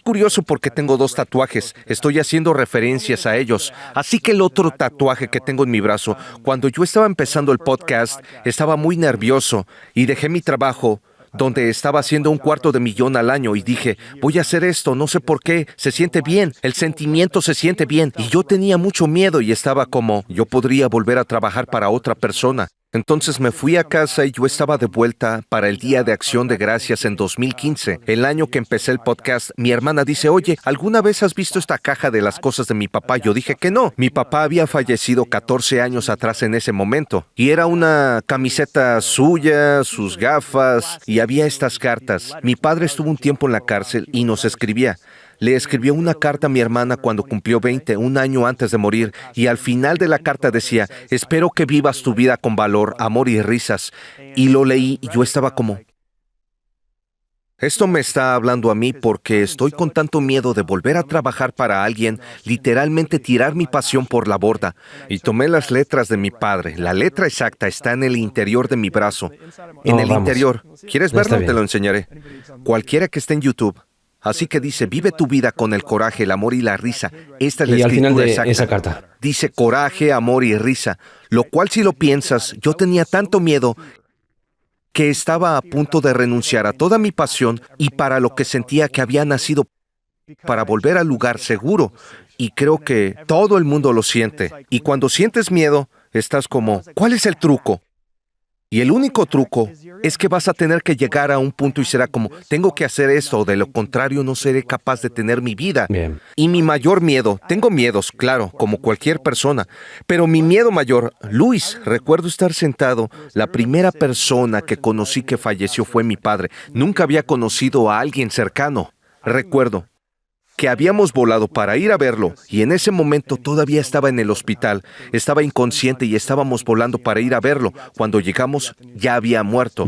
S4: curioso porque tengo 2 tatuajes, estoy haciendo referencias a ellos. Así que el otro tatuaje que tengo en mi brazo, cuando yo estaba empezando el podcast, estaba muy nervioso y dejé mi trabajo donde estaba haciendo $250,000 al año y dije, voy a hacer esto, no sé por qué, se siente bien, el sentimiento se siente bien. Y yo tenía mucho miedo y estaba como, yo podría volver a trabajar para otra persona. Entonces me fui a casa y yo estaba de vuelta para el Día de Acción de Gracias en 2015, el año que empecé el podcast. Mi hermana dice, oye, ¿alguna vez has visto esta caja de las cosas de mi papá? Yo dije que no. Mi papá había fallecido 14 años atrás en ese momento. Y era una camiseta suya, sus gafas, y había estas cartas. Mi padre estuvo un tiempo en la cárcel y nos escribía. Le escribió una carta a mi hermana cuando cumplió 20, un año antes de morir, y al final de la carta decía, espero que vivas tu vida con valor, amor y risas. Y lo leí y yo estaba como, esto me está hablando a mí porque estoy con tanto miedo de volver a trabajar para alguien, literalmente tirar mi pasión por la borda. Y tomé las letras de mi padre. La letra exacta está en el interior de mi brazo. En el interior. ¿Quieres verlo? Te lo enseñaré. Cualquiera que esté en YouTube. Así que dice, vive tu vida con el coraje, el amor y la risa. Esta es la escritura exacta. Y al final de esa carta dice coraje, amor y risa. Lo cual, si lo piensas, yo tenía tanto miedo que estaba a punto de renunciar a toda mi pasión y para lo que sentía que había nacido para volver al lugar seguro. Y creo que todo el mundo lo siente. Y cuando sientes miedo, estás como, ¿cuál es el truco? Y el único truco es que vas a tener que llegar a un punto y será como, tengo que hacer esto, o de lo contrario no seré capaz de tener mi vida. Bien. Y mi mayor miedo, tengo miedos, claro, como cualquier persona, pero mi miedo mayor, Luis, recuerdo estar sentado, la primera persona que conocí que falleció fue mi padre. Nunca había conocido a alguien cercano. Recuerdo que habíamos volado para ir a verlo y en ese momento todavía estaba en el hospital, estaba inconsciente y estábamos volando para ir a verlo. Cuando llegamos ya había muerto.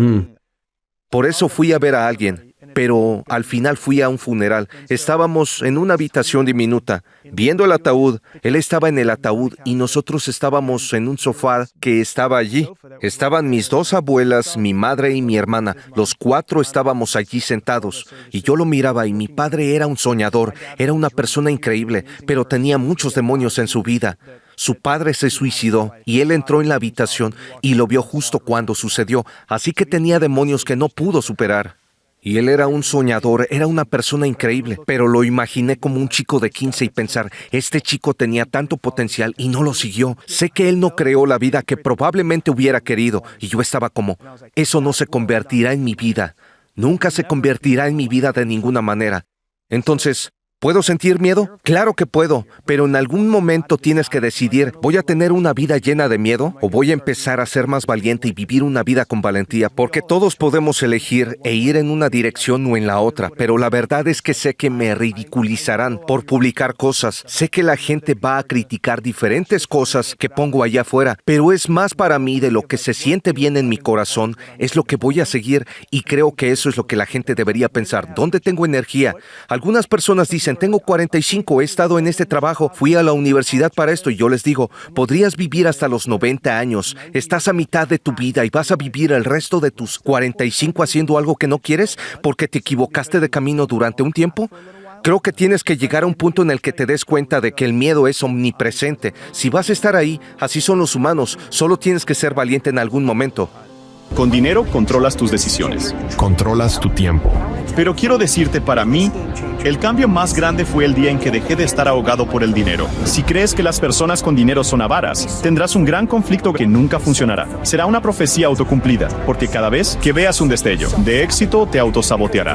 S4: Por eso fui a ver a alguien, pero al final fui a un funeral. Estábamos en una habitación diminuta, viendo el ataúd. Él estaba en el ataúd y nosotros estábamos en un sofá que estaba allí. Estaban mis 2 abuelas, mi madre y mi hermana. Los 4 estábamos allí sentados. Y yo lo miraba y mi padre era un soñador, era una persona increíble, pero tenía muchos demonios en su vida. Su padre se suicidó y él entró en la habitación y lo vio justo cuando sucedió, así que tenía demonios que no pudo superar. Y él era un soñador, era una persona increíble, pero lo imaginé como un chico de 15 y pensar, este chico tenía tanto potencial y no lo siguió. Sé que él no creó la vida que probablemente hubiera querido y yo estaba como, eso no se convertirá en mi vida. Nunca se convertirá en mi vida de ninguna manera. Entonces, ¿puedo sentir miedo? Claro que puedo, pero en algún momento tienes que decidir, ¿voy a tener una vida llena de miedo o voy a empezar a ser más valiente y vivir una vida con valentía? Porque todos podemos elegir e ir en una dirección o en la otra, pero la verdad es que sé que me ridiculizarán por publicar cosas. Sé que la gente va a criticar diferentes cosas que pongo allá afuera, pero es más para mí de lo que se siente bien en mi corazón, es lo que voy a seguir y creo que eso es lo que la gente debería pensar. ¿Dónde tengo energía? Algunas personas dicen, tengo 45, he estado en este trabajo, fui a la universidad para esto y yo les digo, podrías vivir hasta los 90 años, estás a mitad de tu vida y vas a vivir el resto de tus 45 haciendo algo que no quieres porque te equivocaste de camino durante un tiempo. Creo que tienes que llegar a un punto en el que te des cuenta de que el miedo es omnipresente. Si vas a estar ahí, así son los humanos, solo tienes que ser valiente en algún momento.
S6: Con dinero controlas tus decisiones.
S3: Controlas tu tiempo.
S6: Pero quiero decirte, para mí, el cambio más grande fue el día en que dejé de estar ahogado por el dinero. Si crees que las personas con dinero son avaras, tendrás un gran conflicto que nunca funcionará. Será una profecía autocumplida, porque cada vez que veas un destello de éxito, te autosabotearás.